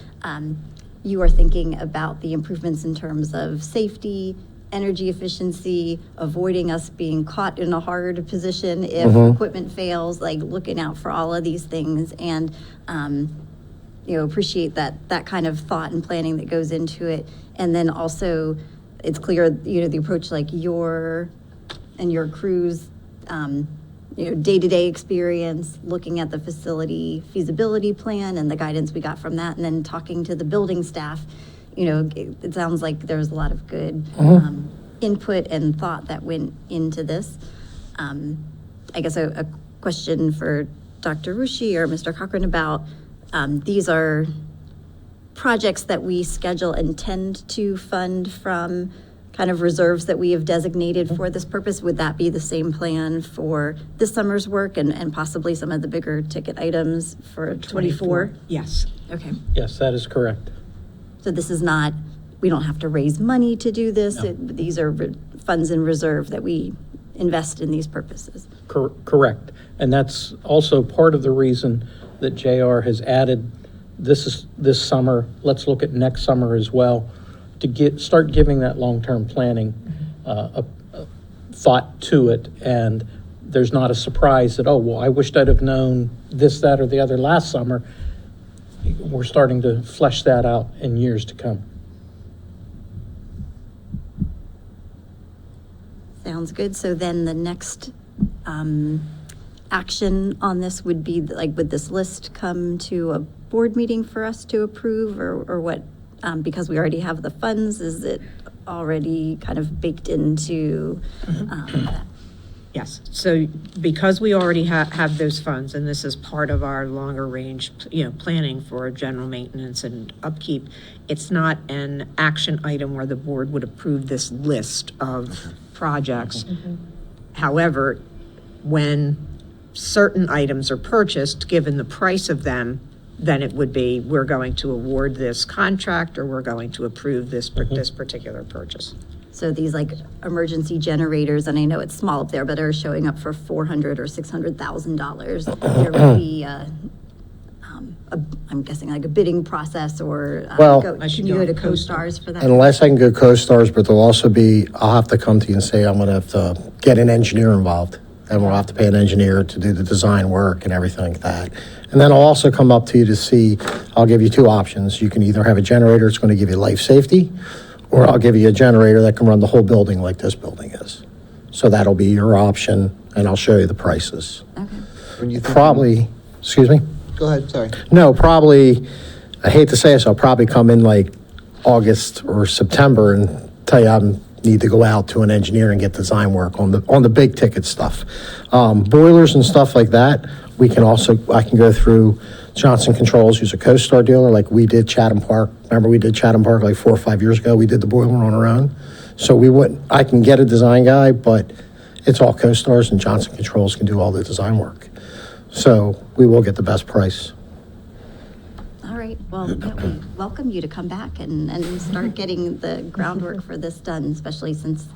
you are thinking about the improvements in terms of safety, energy efficiency, avoiding us being caught in a hard position if equipment fails, like looking out for all of these things, and appreciate that kind of thought and planning that goes into it. And then also, it's clear, the approach, like your crew's day-to-day experience, looking at the facility feasibility plan and the guidance we got from that, and then talking to the building staff. It sounds like there's a lot of good input and thought that went into this. I guess a question for Dr. Rushi or Mr. Cochran about these are projects that we schedule and tend to fund from kind of reserves that we have designated for this purpose. Would that be the same plan for this summer's work and possibly some of the bigger ticket items for 24? Yes. Okay. Yes, that is correct. So this is not, we don't have to raise money to do this. No. These are funds in reserve that we invest in these purposes. Correct. And that's also part of the reason that JR has added this summer. Let's look at next summer as well, to start giving that long-term planning a thought to it, and there's not a surprise that, oh, well, I wished I'd have known this, that, or the other last summer. We're starting to flesh that out in years to come. Sounds good. So then the next action on this would be, like, would this list come to a board meeting for us to approve, or what? Because we already have the funds, is it already kind of baked into that? Yes, so because we already have those funds, and this is part of our longer range, planning for general maintenance and upkeep, it's not an action item where the board would approve this list of projects. However, when certain items are purchased, given the price of them, then it would be, we're going to award this contract, or we're going to approve this particular purchase. So these, like, emergency generators, and I know it's small up there, but are showing up for $400,000 or $600,000. There would be, I'm guessing, like a bidding process, or Well- can you go to co-stars for that? Unless I can go co-stars, but there'll also be, I'll have to come to you and say I'm going to have to get an engineer involved. And we'll have to pay an engineer to do the design work and everything like that. And then I'll also come up to you to see, I'll give you two options. You can either have a generator that's going to give you life safety, or I'll give you a generator that can run the whole building like this building is. So that'll be your option, and I'll show you the prices. Okay. When you think- Probably, excuse me? Go ahead, sorry. No, probably, I hate to say this, I'll probably come in like August or September and tell you I need to go out to an engineer and get design work on the big ticket stuff. Boilers and stuff like that, I can go through Johnson Controls, who's a CoStar dealer, like we did Chatham Park. Remember we did Chatham Park like 4 or 5 years ago? We did the boiler on our own. So I can get a design guy, but it's all CoStars, and Johnson Controls can do all the design work. So we will get the best price. All right, well, yeah, we welcome you to come back and start getting the groundwork for this done, especially since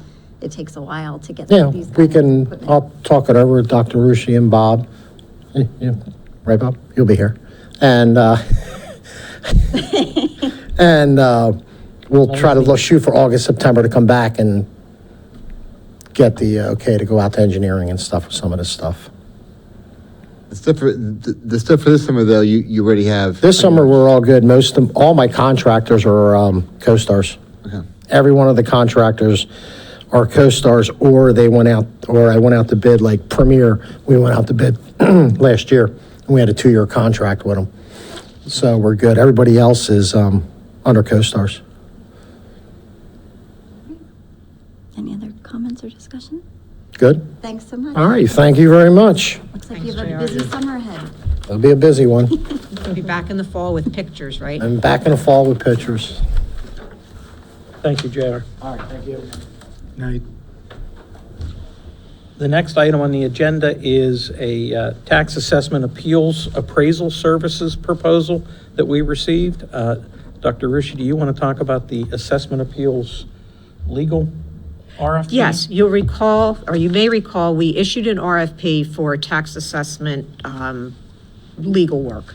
it takes a while to get Yeah, these. we kind of can, equipment. I'll talk it over with Dr. Rushi and Bob. Yeah, right, Bob? You'll be here. And, we'll try to shoot for August, September to come back and get the okay to go out to engineering and stuff with some of this stuff. The stuff for this summer, though, you already have. This summer, we're all good. All my contractors are co-stars. Okay. Every one of the contractors are co-stars, or I went out to bid, like Premier, we went out to bid last year, and we had a 2-year contract with them. So we're good. Everybody else is under co-stars. Any other comments or discussion? Good? Thanks so much. All right, thank you very much. Looks like you have a busy summer ahead. It'll be a busy one. We'll be back in the fall with pictures, right? I'm back in the fall with pictures. Thank you, JR. All right, thank you. Night. The next item on the agenda is a tax assessment appeals appraisal services proposal that we received. Dr. Rushi, do you want to talk about the assessment appeals legal RFP? Yes, you'll recall, or you may recall, we issued an RFP for tax assessment legal work.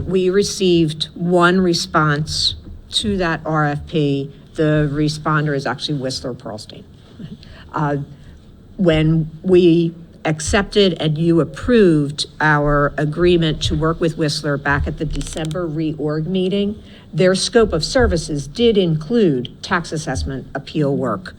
We received one response to that RFP. The responder is actually Whistler Pearlstein. When we accepted and you approved our agreement to work with Whistler back at the December reorg meeting, their scope of services did include tax assessment appeal work.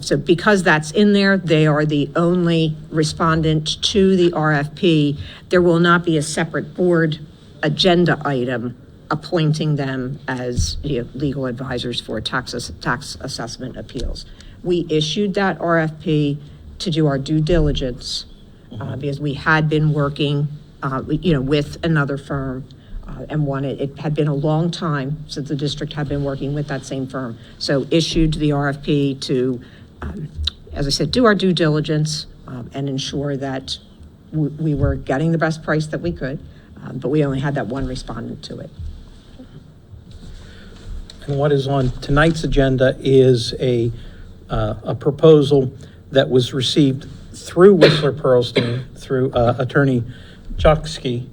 So because that's in there, they are the only respondent to the RFP. There will not be a separate board agenda item appointing them as legal advisors for tax assessment appeals. We issued that RFP to do our due diligence because we had been working with another firm and it had been a long time since the district had been working with that same firm. So issued the RFP to, as I said, do our due diligence and ensure that we were getting the best price that we could, but we only had that one respondent to it. And what is on tonight's agenda is a proposal that was received through Whistler Pearlstein, through Attorney Chokski.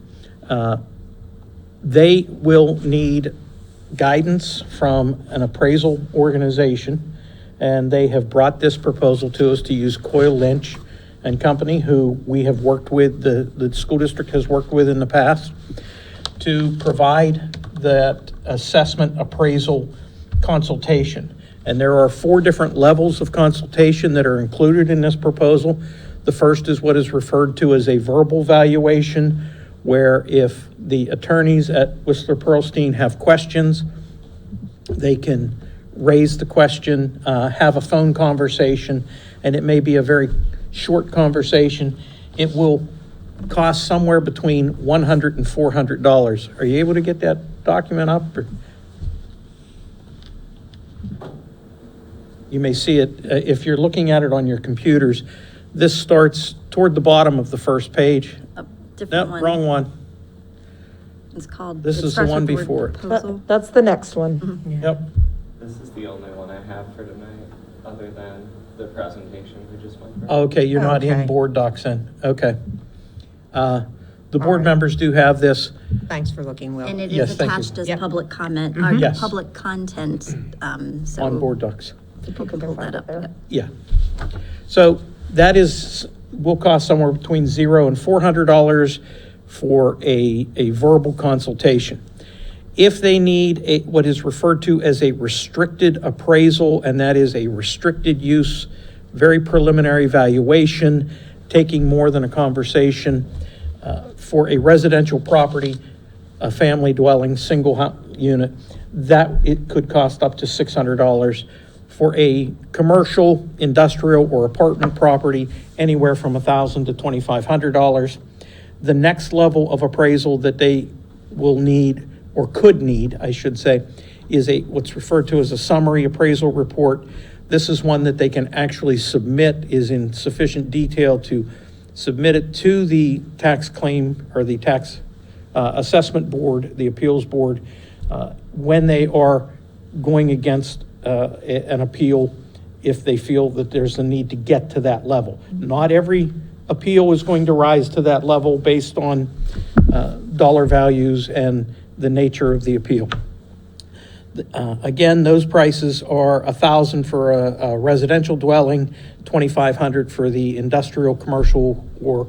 They will need guidance from an appraisal organization, and they have brought this proposal to us to use Coyle Lynch and Company, who we have worked with, the school district has worked with in the past, to provide that assessment appraisal consultation. And there are 4 different levels of consultation that are included in this proposal. The first is what is referred to as a verbal valuation, where if the attorneys at Whistler Pearlstein have questions, they can raise the question, have a phone conversation, and it may be a very short conversation. It will cost somewhere between $100 and $400. Are you able to get that document up? Or? You may see it, if you're looking at it on your computers, this starts toward the bottom of the first page. Different No, one. wrong one. It's called. This it is the starts one with word before. proposal. That's the next one. Yep. This is the only one I have for tonight, other than the presentation we just went through. Okay, you're not in Okay. board docs then. Okay. The board All right. members do have this. Thanks for looking, Will. And it Yes, is thank you. attached as Yep. public comment, Mhm. or Yes. public content, so. On board docs. People can pull that up. Yep. Yeah. So that will cost somewhere between $0 and $400 for a verbal consultation. If they need what is referred to as a restricted appraisal, and that is a restricted use, very preliminary valuation, taking more than a conversation, for a residential property, a family dwelling, single unit, that it could cost up to $600. For a commercial, industrial, or apartment property, anywhere from $1,000 to $2,500. The next level of appraisal that they will need, or could need, I should say, is what's referred to as a summary appraisal report. This is one that they can actually submit, is in sufficient detail to submit it to the tax claim or the tax assessment board, the appeals board, when they are going against an appeal, if they feel that there's a need to get to that level. Not every appeal is going to rise to that level based on dollar values and the nature of the appeal. Again, those prices are $1,000 for a residential dwelling, $2,500 for the industrial, commercial, or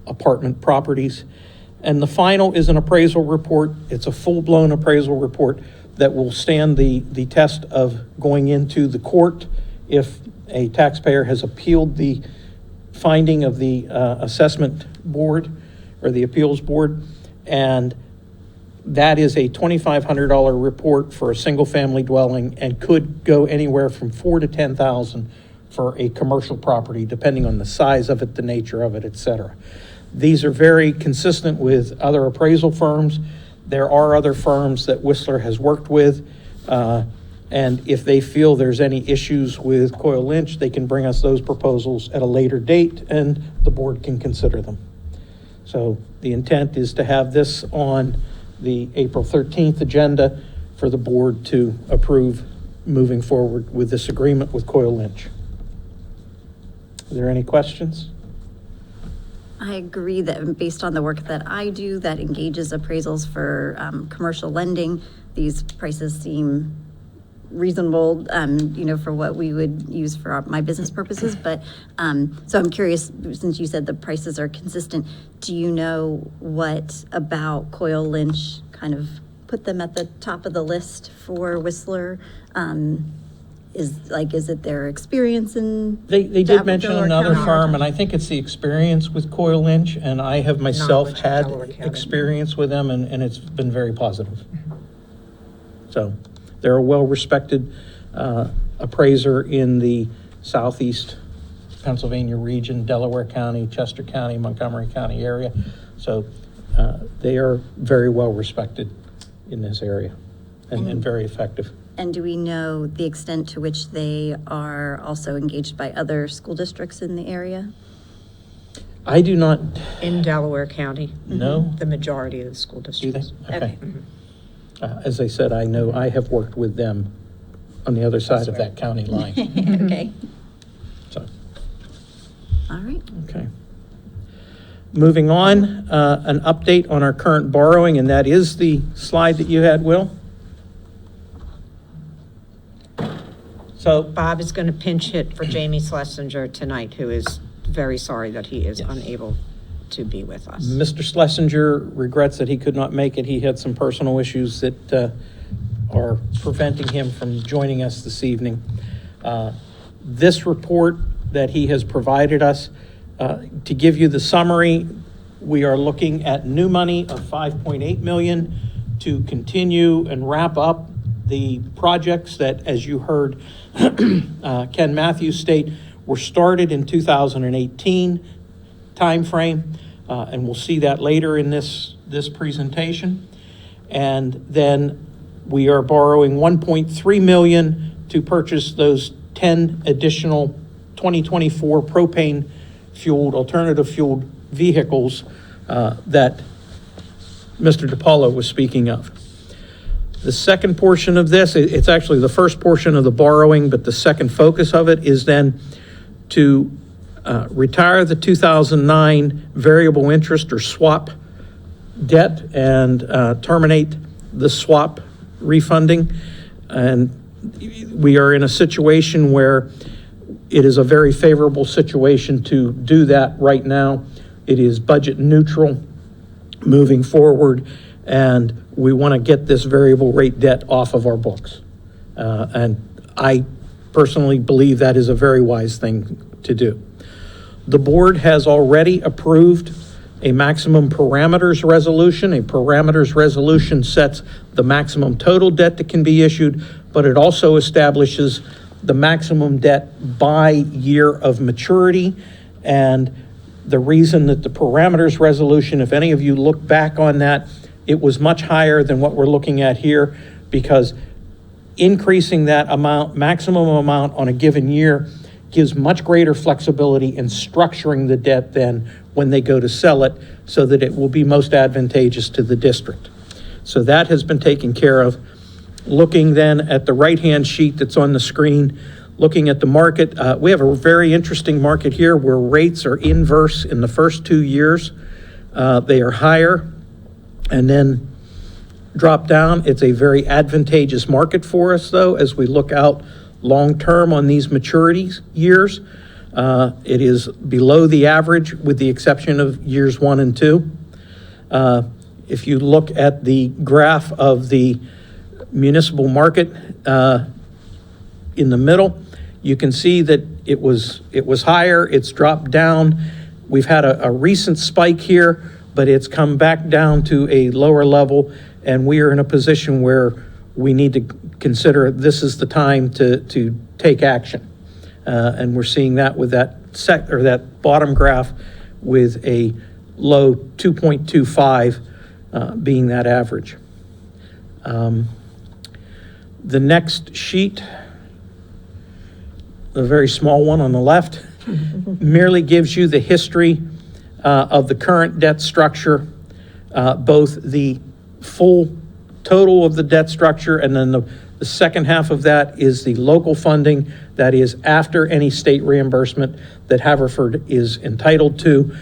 apartment properties. And the final is an appraisal report. It's a full-blown appraisal report that will stand the test of going into the court if a taxpayer has appealed the finding of the assessment board or the appeals board. And that is a $2,500 report for a single-family dwelling and could go anywhere from $4,000 to $10,000 for a commercial property, depending on the size of it, the nature of it, et cetera. These are very consistent with other appraisal firms. There are other firms that Whistler has worked with, and if they feel there's any issues with Coyle Lynch, they can bring us those proposals at a later date, and the board can consider them. So the intent is to have this on the April 13th agenda for the board to approve moving forward with this agreement with Coyle Lynch. Are there any questions? I agree that based on the work that I do that engages appraisals for commercial lending, these prices seem reasonable, for what we would use for my business purposes. But so I'm curious, since you said the prices are consistent, do you know what about Coyle Lynch kind of put them at the top of the list for Whistler? Is it their experience in? They did mention Delaware another County? firm, and I think it's the experience with Coyle Lynch, and I have myself Knowledge of had Delaware County. experience with them, and it's been very positive. So they're a well-respected appraiser in the southeast Pennsylvania region, Delaware County, Chester County, Montgomery County area. So they are very well-respected in this area and very effective. And do we know the extent to which they are also engaged by other school districts in the area? I do not In Delaware County, know. the majority of the school Do they? districts. Okay. As I said, I know I have worked with them on the other side of that county line. Okay, So, all right. okay. Moving on, an update on our current borrowing, and that is the slide that you had, Will. So, Bob is going to pinch hit for Jamie Schlesinger tonight, who is very sorry that he is unable to be with us. Mr. Schlesinger regrets that he could not make it. He had some personal issues that are preventing him from joining us this evening. This report that he has provided us, to give you the summary, we are looking at new money of $5.8 million to continue and wrap up the projects that, as you heard Ken Matthews state, were started in 2018 timeframe, and we'll see that later in this presentation. And then we are borrowing $1.3 million to purchase those 10 additional 2024 propane-fueled, alternative-fueled vehicles that Mr. DiPoalo was speaking of. The second portion of this, it's actually the first portion of the borrowing, but the second focus of it is then to retire the 2009 variable interest or swap debt and terminate the swap refunding. And we are in a situation where it is a very favorable situation to do that right now. It is budget neutral moving forward, and we want to get this variable rate debt off of our books. And I personally believe that is a very wise thing to do. The board has already approved a maximum parameters resolution. A parameters resolution sets the maximum total debt that can be issued, but it also establishes the maximum debt by year of maturity. And the reason that the parameters resolution, if any of you look back on that, it was much higher than what we're looking at here, because increasing that amount, maximum amount on a given year, gives much greater flexibility in structuring the debt than when they go to sell it, so that it will be most advantageous to the district. So that has been taken care of. Looking then at the right-hand sheet that's on the screen, looking at the market, we have a very interesting market here where rates are inverse in the first 2 years. They are higher and then drop down. It's a very advantageous market for us, though, as we look out long-term on these maturity years. It is below the average with the exception of years 1 and 2. If you look at the graph of the municipal market in the middle, you can see that it was higher, it's dropped down. We've had a recent spike here, but it's come back down to a lower level, and we are in a position where we need to consider this is the time to take action. And we're seeing that with that bottom graph with a low 2.25 being that average. The next sheet, a very small one on the left, merely gives you the history of the current debt structure, both the full total of the debt structure, and then the second half of that is the local funding, that is after any state reimbursement that Haverford is entitled to.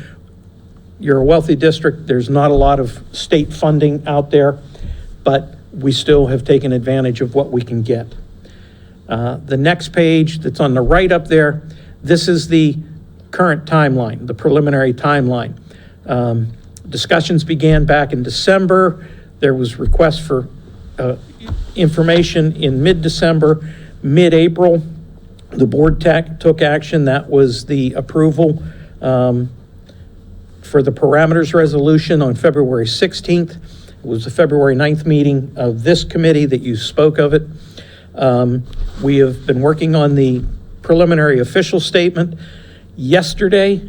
You're a wealthy district, there's not a lot of state funding out there, but we still have taken advantage of what we can get. The next page that's on the right up there, this is the current timeline, the preliminary timeline. Discussions began back in December. There was requests for information in mid-December. Mid-April, the board took action. That was the approval for the parameters resolution on February 16th. It was the February 9th meeting of this committee that you spoke of it. We have been working on the preliminary official statement. Yesterday,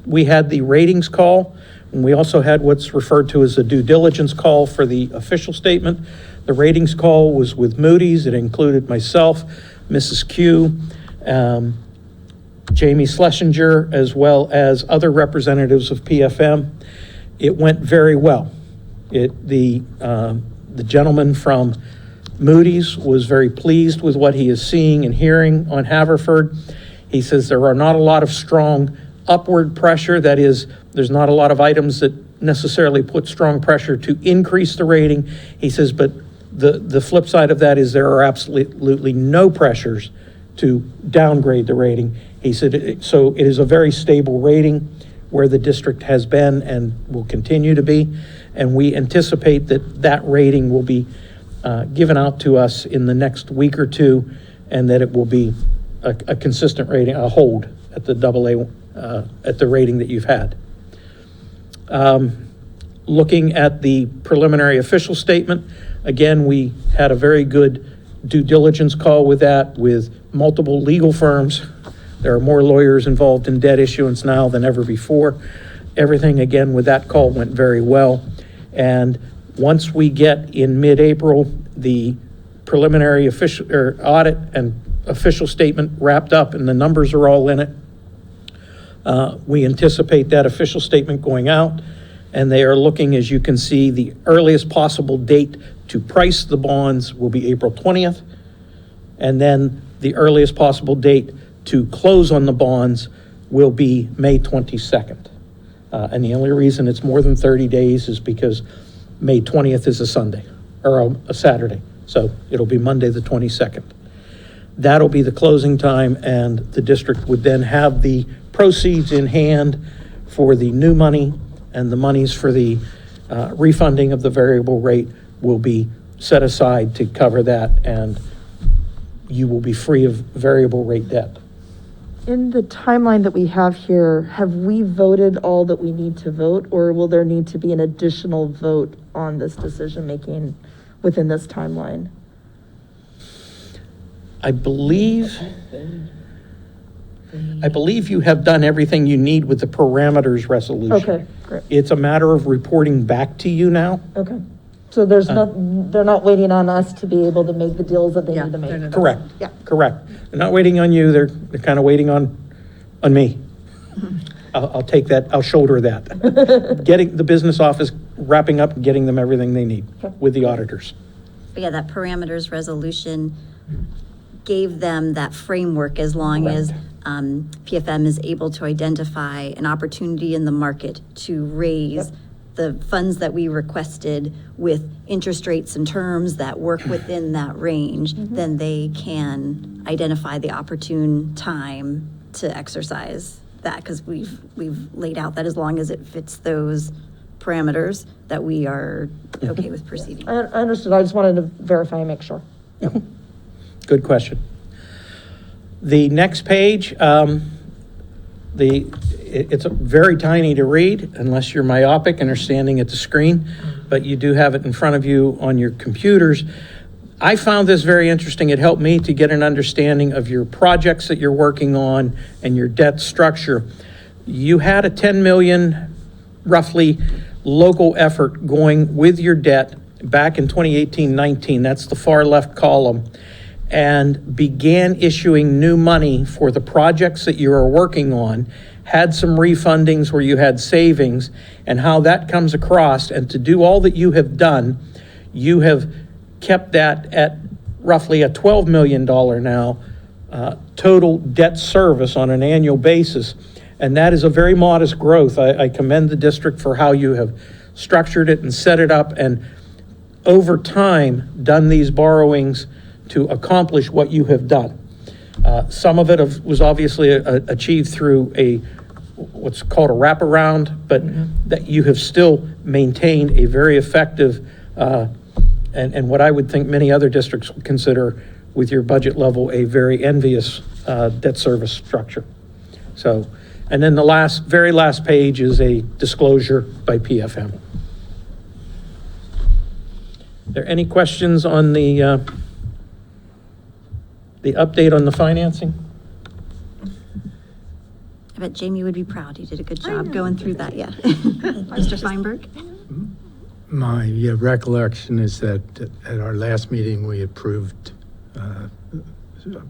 we had the ratings call, and we also had what's referred to as a due diligence call for the official statement. The ratings call was with Moody's. It included myself, Mrs. Q, Jamie Schlesinger, as well as other representatives of PFM. It went very well. The gentleman from Moody's was very pleased with what he is seeing and hearing on Haverford. He says there are not a lot of strong upward pressure. That is, there's not a lot of items that necessarily put strong pressure to increase the rating. He says, but The flip side of that is there are absolutely no pressures to downgrade the rating. He said, so it is a very stable rating where the district has been and will continue to be. And we anticipate that that rating will be given out to us in the next week or two, and that it will be a consistent rating, a hold at the AA, at the rating that you've had. Looking at the preliminary official statement, again, we had a very good due diligence call with that, with multiple legal firms. There are more lawyers involved in debt issuance now than ever before. Everything, again, with that call went very well. And once we get in mid-April the preliminary official or audit and official statement wrapped up and the numbers are all in it, we anticipate that official statement going out, and they are looking, as you can see, the earliest possible date to price the bonds will be April 20th, and then the earliest possible date to close on the bonds will be May 22nd. And the only reason it's more than 30 days is because May 20th is a Sunday, or a Saturday, so it'll be Monday the 22nd. That'll be the closing time, and the district would then have the proceeds in hand for the new money, and the monies for the refunding of the variable rate will be set aside to cover that, and you will be free of variable rate debt. In the timeline that we have here, have we voted all that we need to vote, or will there need to be an additional vote on this decision-making within this timeline? I believe you have done everything you need with the parameters resolution. Okay, great. It's a matter of reporting back to you now. Okay. So there's they're not waiting on us to be able to make the deals that they need to make. Correct. Yeah. Correct. They're not waiting on you, they're kind of waiting on me. I'll take that, I'll shoulder that. Getting the business office, wrapping up and getting them everything they need with the auditors. But yeah, that parameters resolution gave them that framework as long as PFM is able to identify an opportunity in the market to raise the funds that we requested with interest rates and terms that work within that range, then they can identify the opportune time to exercise that, because we've laid out that as long as it fits those parameters, that we are okay with proceeding. I understood. I just wanted to verify and make sure. Good question. The next page, it's very tiny to read unless you're myopic and are standing at the screen, but you do have it in front of you on your computers. I found this very interesting. It helped me to get an understanding of your projects that you're working on and your debt structure. You had a 10 million, roughly, local effort going with your debt back in 2018-19. That's the far left column. And began issuing new money for the projects that you are working on, had some refundings where you had savings, and how that comes across. And to do all that you have done, you have kept that at roughly a $12 million now total debt service on an annual basis. And that is a very modest growth. I commend the district for how you have structured it and set it up, and over time done these borrowings to accomplish what you have done. Some of it was obviously achieved through what's called a wraparound, but that you have still maintained a very effective, and what I would think many other districts would consider, with your budget level, a very envious debt service structure. So, and then the very last page is a disclosure by PFM. Are there any questions on the update on the financing? I bet Jamie would be proud. He did a good job going through that, yeah. Mr. Feinberg? My recollection is that at our last meeting, we approved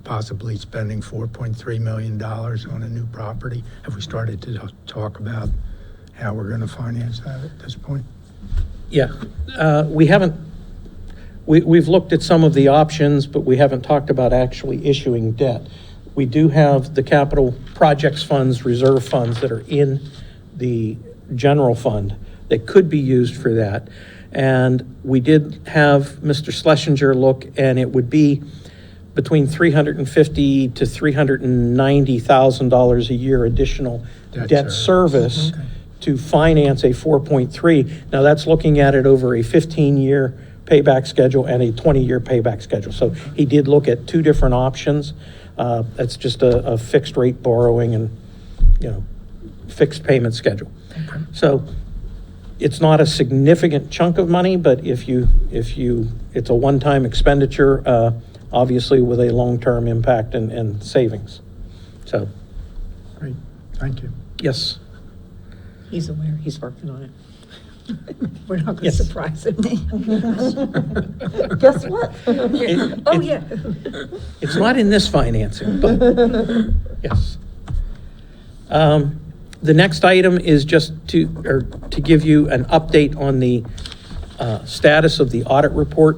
possibly spending $4.3 million on a new property. Have we started to talk about how we're going to finance that at this point? Yeah, we haven't. We've looked at some of the options, but we haven't talked about actually issuing debt. We do have the capital projects funds, reserve funds that are in the general fund that could be used for that. And we did have Mr. Schlesinger look, and it would be between $350,000 to $390,000 a year additional debt service Okay. to finance a 4.3. Now, that's looking at it over a 15-year payback schedule and a 20-year payback schedule. So he did look at two different options. That's just a fixed rate borrowing and, fixed payment schedule. So it's not a significant chunk of money, but it's a one-time expenditure, obviously with a long-term impact and savings. So, Great, thank you. yes. He's aware, he's working on it. We're not going to Yes. surprise him. Guess what? Oh, yeah. It's not in this financing, but yes. The next item is just to give you an update on the status of the audit report.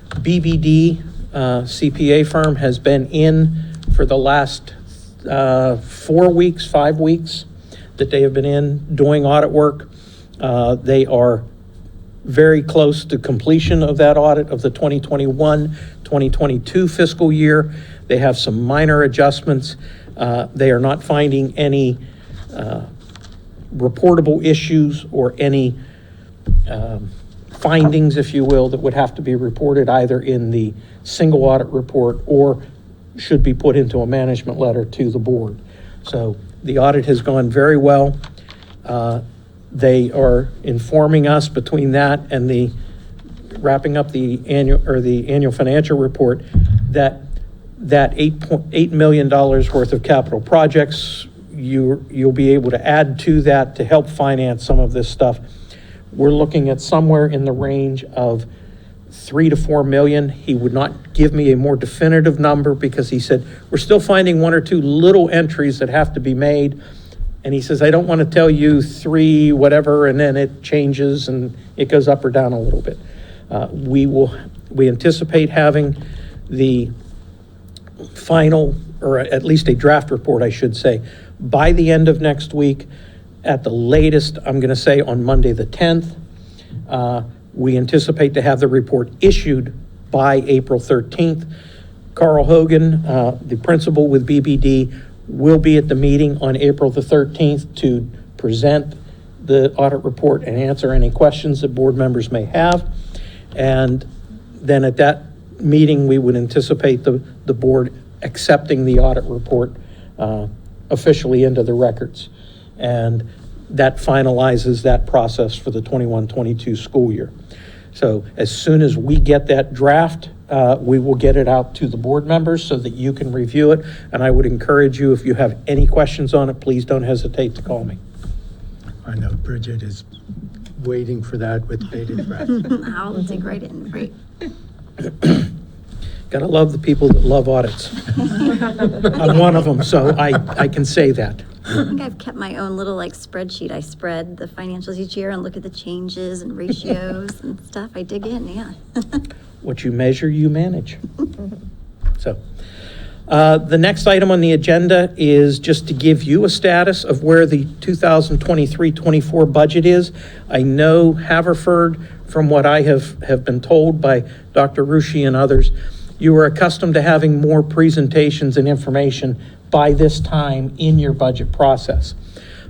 BBD CPA firm has been in for the last 5 weeks that they have been in doing audit work. They are very close to completion of that audit of the 2021-2022 fiscal year. They have some minor adjustments. They are not finding any reportable issues or any findings, if you will, that would have to be reported either in the single audit report or should be put into a management letter to the board. So the audit has gone very well. They are informing us between that and the wrapping up the annual financial report that $8 million worth of capital projects, you'll be able to add to that to help finance some of this stuff. We're looking at somewhere in the range of $3 to $4 million. He would not give me a more definitive number because he said, we're still finding one or two little entries that have to be made. And he says, I don't want to tell you 3 whatever, and then it changes and it goes up or down a little bit. We anticipate having the final, or at least a draft report, I should say, by the end of next week. At the latest, I'm going to say on Monday the 10th. We anticipate to have the report issued by April 13th. Carl Hogan, the principal with BBD, will be at the meeting on April the 13th to present the audit report and answer any questions that board members may have. And then at that meeting, we would anticipate the board accepting the audit report officially into the records. And that finalizes that process for the 21-22 school year. So as soon as we get that draft, we will get it out to the board members so that you can review it. And I would encourage you, if you have any questions on it, please don't hesitate to call me. I know Bridget is waiting for that with bated breath. I'll dig right in, right. Gotta love the people that love audits. I'm one of them, so I can say that. I think I've kept my own little spreadsheet. I spread the financials each year and look at the changes and ratios and stuff. I dig in, yeah. What you measure, you manage. So, the next item on the agenda is just to give you a status of where the 2023-24 budget is. I know Haverford, from what I have been told by Dr. Rushi and others, you are accustomed to having more presentations and information by this time in your budget process.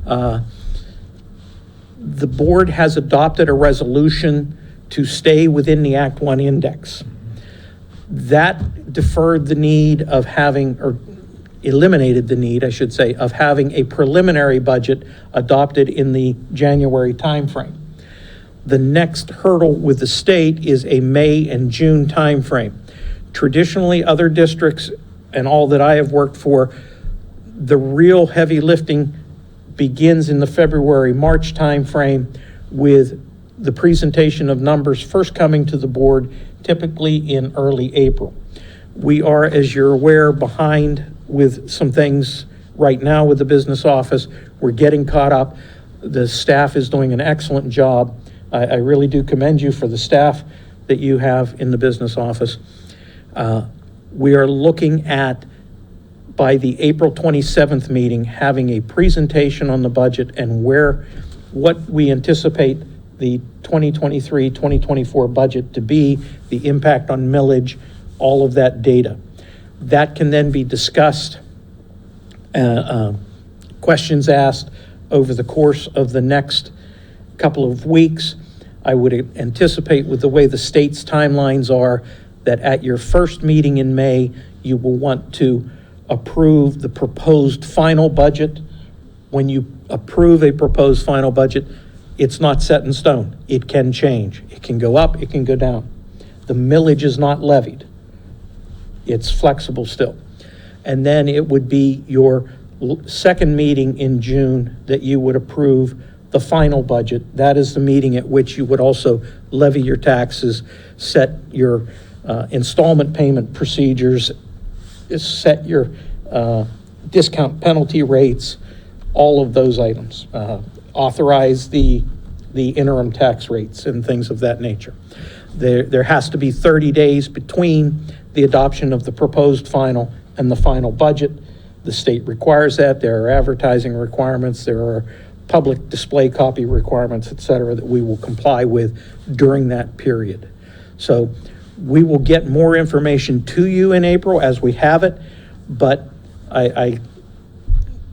The board has adopted a resolution to stay within the Act 1 index. That deferred the need of having, or eliminated the need, I should say, of having a preliminary budget adopted in the January timeframe. The next hurdle with the state is a May and June timeframe. Traditionally, other districts and all that I have worked for, the real heavy lifting begins in the February-March timeframe, with the presentation of numbers first coming to the board typically in early April. We are, as you're aware, behind with some things right now with the business office. We're getting caught up. The staff is doing an excellent job. I really do commend you for the staff that you have in the business office. We are looking at, by the April 27th meeting, having a presentation on the budget and what we anticipate the 2023-2024 budget to be, the impact on millage, all of that data. That can then be discussed, questions asked over the course of the next couple of weeks. I would anticipate, with the way the state's timelines are, that at your first meeting in May, you will want to approve the proposed final budget. When you approve a proposed final budget, it's not set in stone. It can change. It can go up, it can go down. The millage is not levied. It's flexible still. And then it would be your second meeting in June that you would approve the final budget. That is the meeting at which you would also levy your taxes, set your installment payment procedures, set your discount penalty rates, all of those items, authorize the interim tax rates and things of that nature. There has to be 30 days between the adoption of the proposed final and the final budget. The state requires that. There are advertising requirements. There are public display copy requirements, et cetera, that we will comply with during that period. So we will get more information to you in April as we have it, but I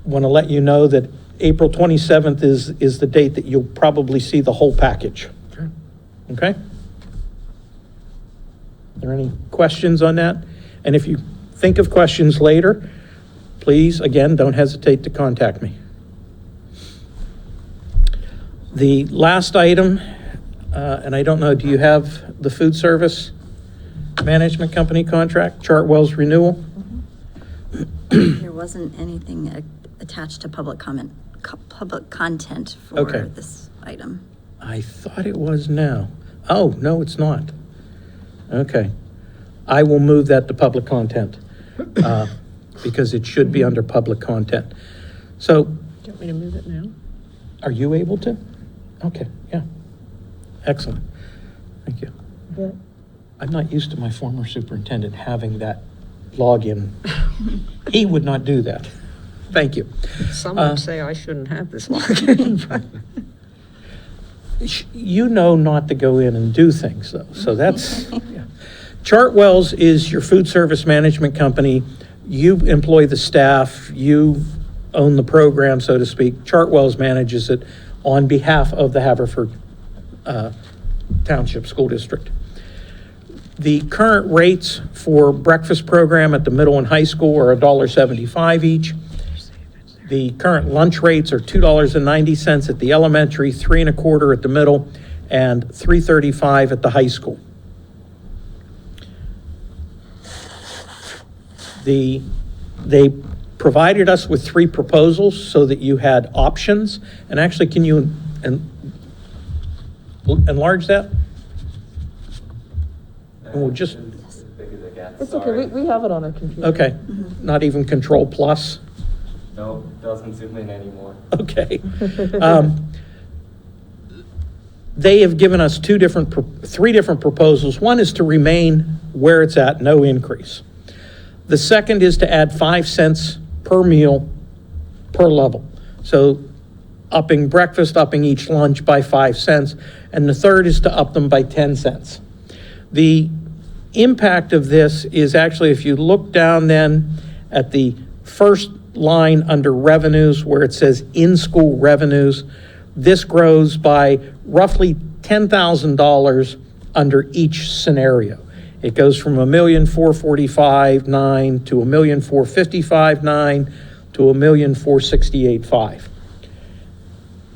want to let you know that April 27th is the date that you'll probably see the whole package. Sure. Okay? Are there any questions on that? And if you think of questions later, please, again, don't hesitate to contact me. The last item, and I don't know, do you have the food service management company contract, Chartwell's renewal? There wasn't anything attached to public content for Okay. this item. I thought it was now. Oh, no, it's not. Okay. I will move that to public content because it should be under public content. So, Do you want me to move it now? are you able to? Okay, yeah. Excellent. Thank you. Yeah. I'm not used to my former superintendent having that login. He would not do that. Thank you. Some would say I shouldn't have this login, but. You know not to go in and do things, though, so that's, yeah. Chartwell's is your food service management company. You employ the staff, you own the program, so to speak. Chartwell's manages it on behalf of the Haverford Township School District. The current rates for breakfast program at the middle and high school are $1.75 each. The current lunch rates are $2.90 at the elementary, $3.25 at the middle, and $3.35 at the high school. They provided us with 3 proposals so that you had options. And actually, can you enlarge that? And we'll just, As big as it gets. It's okay, we have it on our computer. okay, not even Control Plus? Nope, doesn't zoom in anymore. Okay. They have given us 3 different proposals. One is to remain where it's at, no increase. The second is to add 5 cents per meal per level. So upping breakfast, upping each lunch by 5 cents. And the third is to up them by 10 cents. The impact of this is actually, if you look down then at the first line under revenues where it says in-school revenues, this grows by roughly $10,000 under each scenario. It goes from $1,445,900 to $1,455,900 to $1,468,500.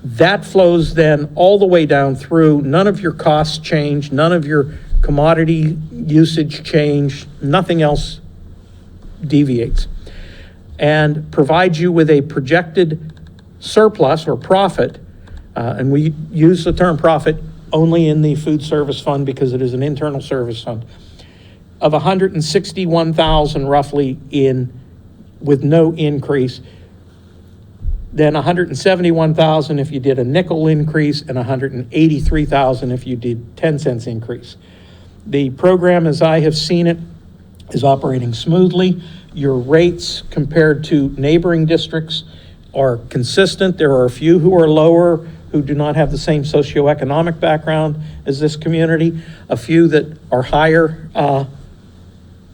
That flows then all the way down through. None of your costs change, none of your commodity usage change, nothing else deviates, and provides you with a projected surplus or profit, and we use the term profit only in the food service fund because it is an internal service fund, of $161,000 roughly with no increase, then $171,000 if you did a nickel increase, and $183,000 if you did 10 cents increase. The program, as I have seen it, is operating smoothly. Your rates compared to neighboring districts are consistent. There are a few who are lower, who do not have the same socioeconomic background as this community, a few that are higher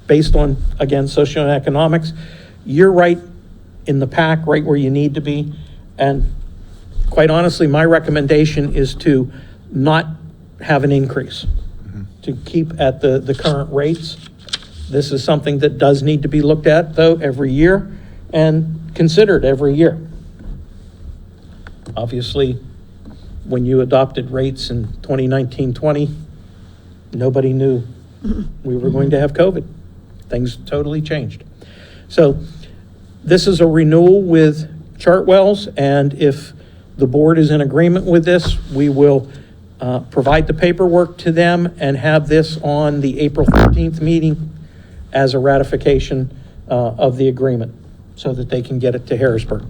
based on, again, socioeconomics. You're right in the pack, right where you need to be. And quite honestly, my recommendation is to not have an increase, to keep at the current rates. This is something that does need to be looked at, though, every year and considered every year. Obviously, when you adopted rates in 2019-20, nobody knew we were going to have COVID. Things totally changed. So this is a renewal with Chartwells, and if the board is in agreement with this, we will provide the paperwork to them and have this on the April 13th meeting as a ratification of the agreement so that they can get it to Harrisburg.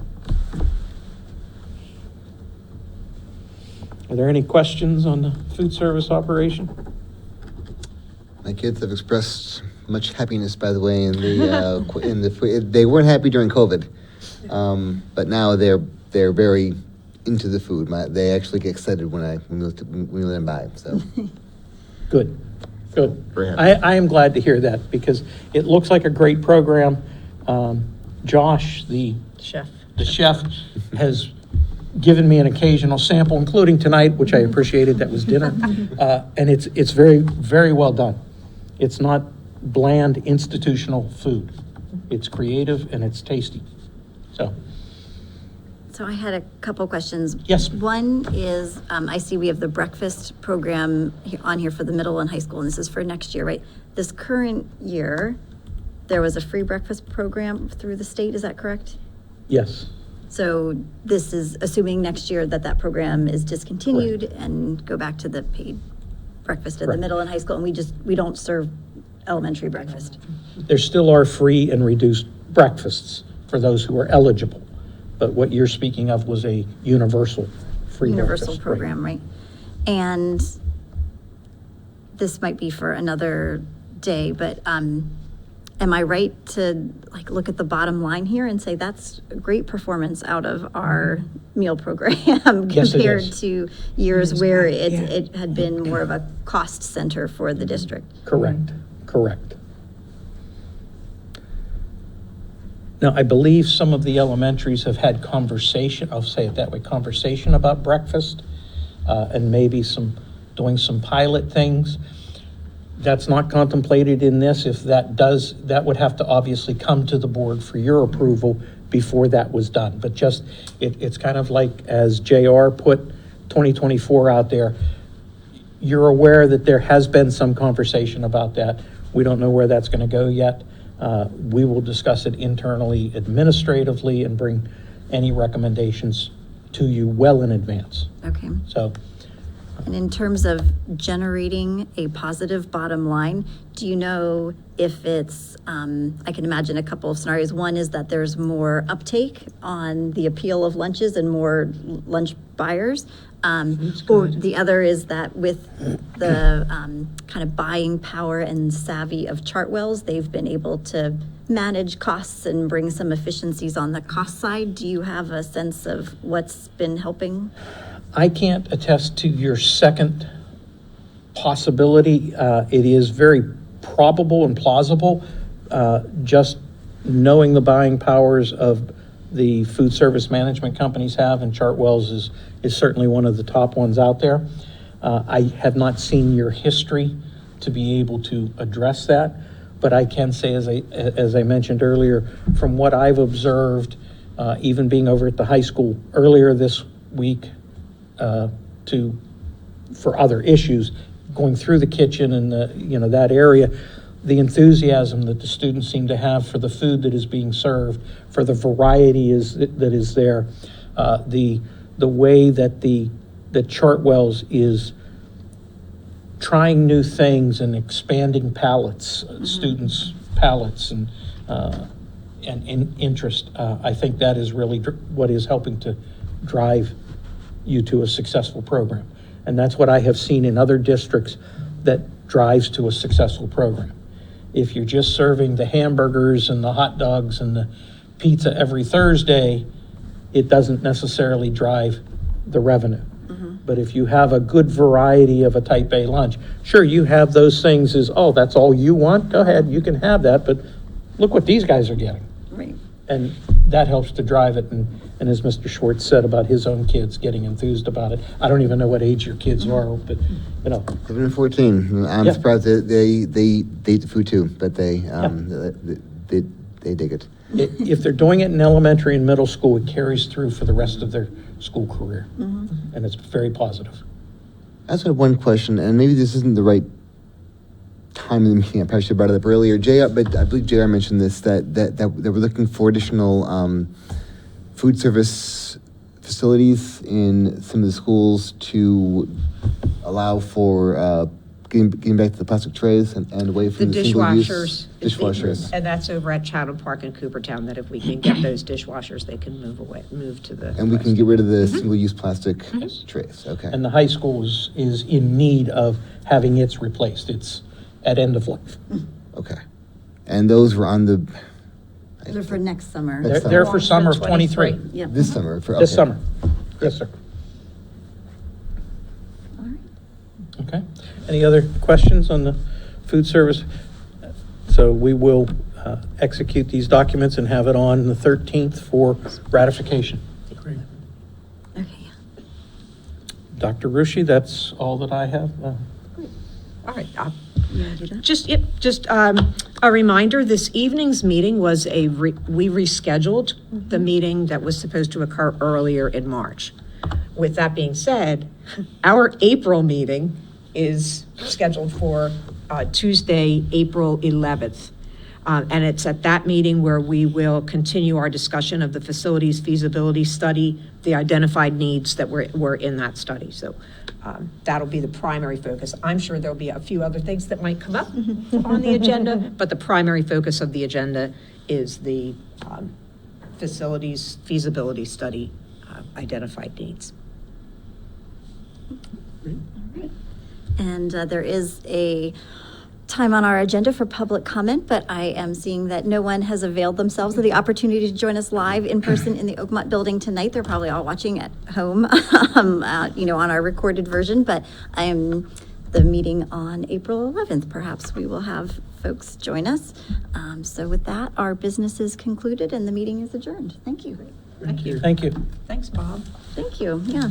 Are there any questions on the food service operation? My kids have expressed much happiness, by the way, they weren't happy during COVID, but now they're very into the food. They actually get excited when we let them buy. So Good. Very happy. I am glad to hear that because it looks like a great program. Josh, the chef, has given me an occasional sample, including tonight, which I appreciated. That was dinner, and it's very, very well done. It's not bland institutional food. It's creative and it's tasty. So I had a couple questions. Yes. One is, I see we have the breakfast program on here for the middle and high school, and this is for next year, right? This current year, there was a free breakfast program through the state, is that correct? Yes. So this is assuming next year that program is discontinued and go back to the paid breakfast at the middle and high school, and we don't serve elementary breakfast. There still are free and reduced breakfasts for those who are eligible. But what you're speaking of was a universal free breakfast. Universal program, right? And this might be for another day, but am I right to look at the bottom line here and say that's a great performance out of our meal program Yes, compared it is. to years where it had been more of a cost center for the district? Correct. Now, I believe some of the elementaries have had conversation, I'll say it that way, conversation about breakfast, and maybe doing some pilot things. That's not contemplated in this. If that does, that would have to obviously come to the board for your approval before that was done. But just, it's kind of like as JR put 2024 out there, you're aware that there has been some conversation about that. We don't know where that's going to go yet. We will discuss it internally, administratively, and bring any recommendations to you well in advance. Okay. So, And in terms of generating a positive bottom line, do you know if it's, I can imagine a couple of scenarios. One is that there's more uptake on the appeal of lunches and more lunch buyers. Or the other is that with the kind of buying power and savvy of Chartwells, they've been able to manage costs and bring some efficiencies on the cost side. Do you have a sense of what's been helping? I can't attest to your second possibility. It is very probable and plausible. Just knowing the buying powers of the food service management companies have, and Chartwells is certainly one of the top ones out there. I have not seen your history to be able to address that, but I can say, as I mentioned earlier, from what I've observed, even being over at the high school earlier this week, for other issues, going through the kitchen and that area, the enthusiasm that the students seem to have for the food that is being served, for the variety that is there, the way that the Chartwells is trying new things and expanding palates, students' palates and interest. I think that is really what is helping to drive you to a successful program. And that's what I have seen in other districts that drives to a successful program. If you're just serving the hamburgers and the hot dogs and the pizza every Thursday, it doesn't necessarily drive the revenue. But if you have a good variety of a type A lunch, sure, you have those things as, oh, that's all you want? Go ahead, you can have that, but look what these guys are getting. Right. And that helps to drive it. And as Mr. Schwartz said about his own kids getting enthused about it, I don't even know what age your kids are, but, 7 and 14. I'm Yeah. surprised that they eat the food too, but they dig it. if they're doing it in elementary and middle school, it carries through for the rest of their school career. And it's very positive. I just had one question, and maybe this isn't the right time in the meeting. I probably should have brought it up earlier. But I believe JR mentioned this, that we're looking for additional food service facilities in some of the schools to allow for getting back to the plastic trays and away from the single-use dishwashers. And that's over at Chatham Park in Coopertown, that if we can get those dishwashers, they can move to the. And we can get rid of the single-use plastic trays, okay. And the high school is in need of having its replaced. It's at end of life. Okay. And those were on the, They're for next summer. Next They're summer. for summer of 23. Yeah. this summer? For This okay. summer. Yes, sir. All right. Okay. Any other questions on the food service? So we will execute these documents and have it on the 13th for ratification. Okay. Dr. Rushi, that's all that I have. All right. You wanna do that? Just a reminder, this evening's meeting was we rescheduled the meeting that was supposed to occur earlier in March. With that being said, our April meeting is scheduled for Tuesday, April 11th. And it's at that meeting where we will continue our discussion of the facilities feasibility study, the identified needs that were in that study. So that'll be the primary focus. I'm sure there'll be a few other things that might come up on the agenda, but the primary focus of the agenda is the facilities feasibility study, identified needs. And there is a time on our agenda for public comment, but I am seeing that no one has availed themselves of the opportunity to join us live in person in the Oakmont building tonight. They're probably all watching at home, on our recorded version, but the meeting on April 11th, perhaps we will have folks join us. So with that, our business is concluded and the meeting is adjourned. Thank you. Thank you. Thank you. Thanks, Bob. Thank you, yeah.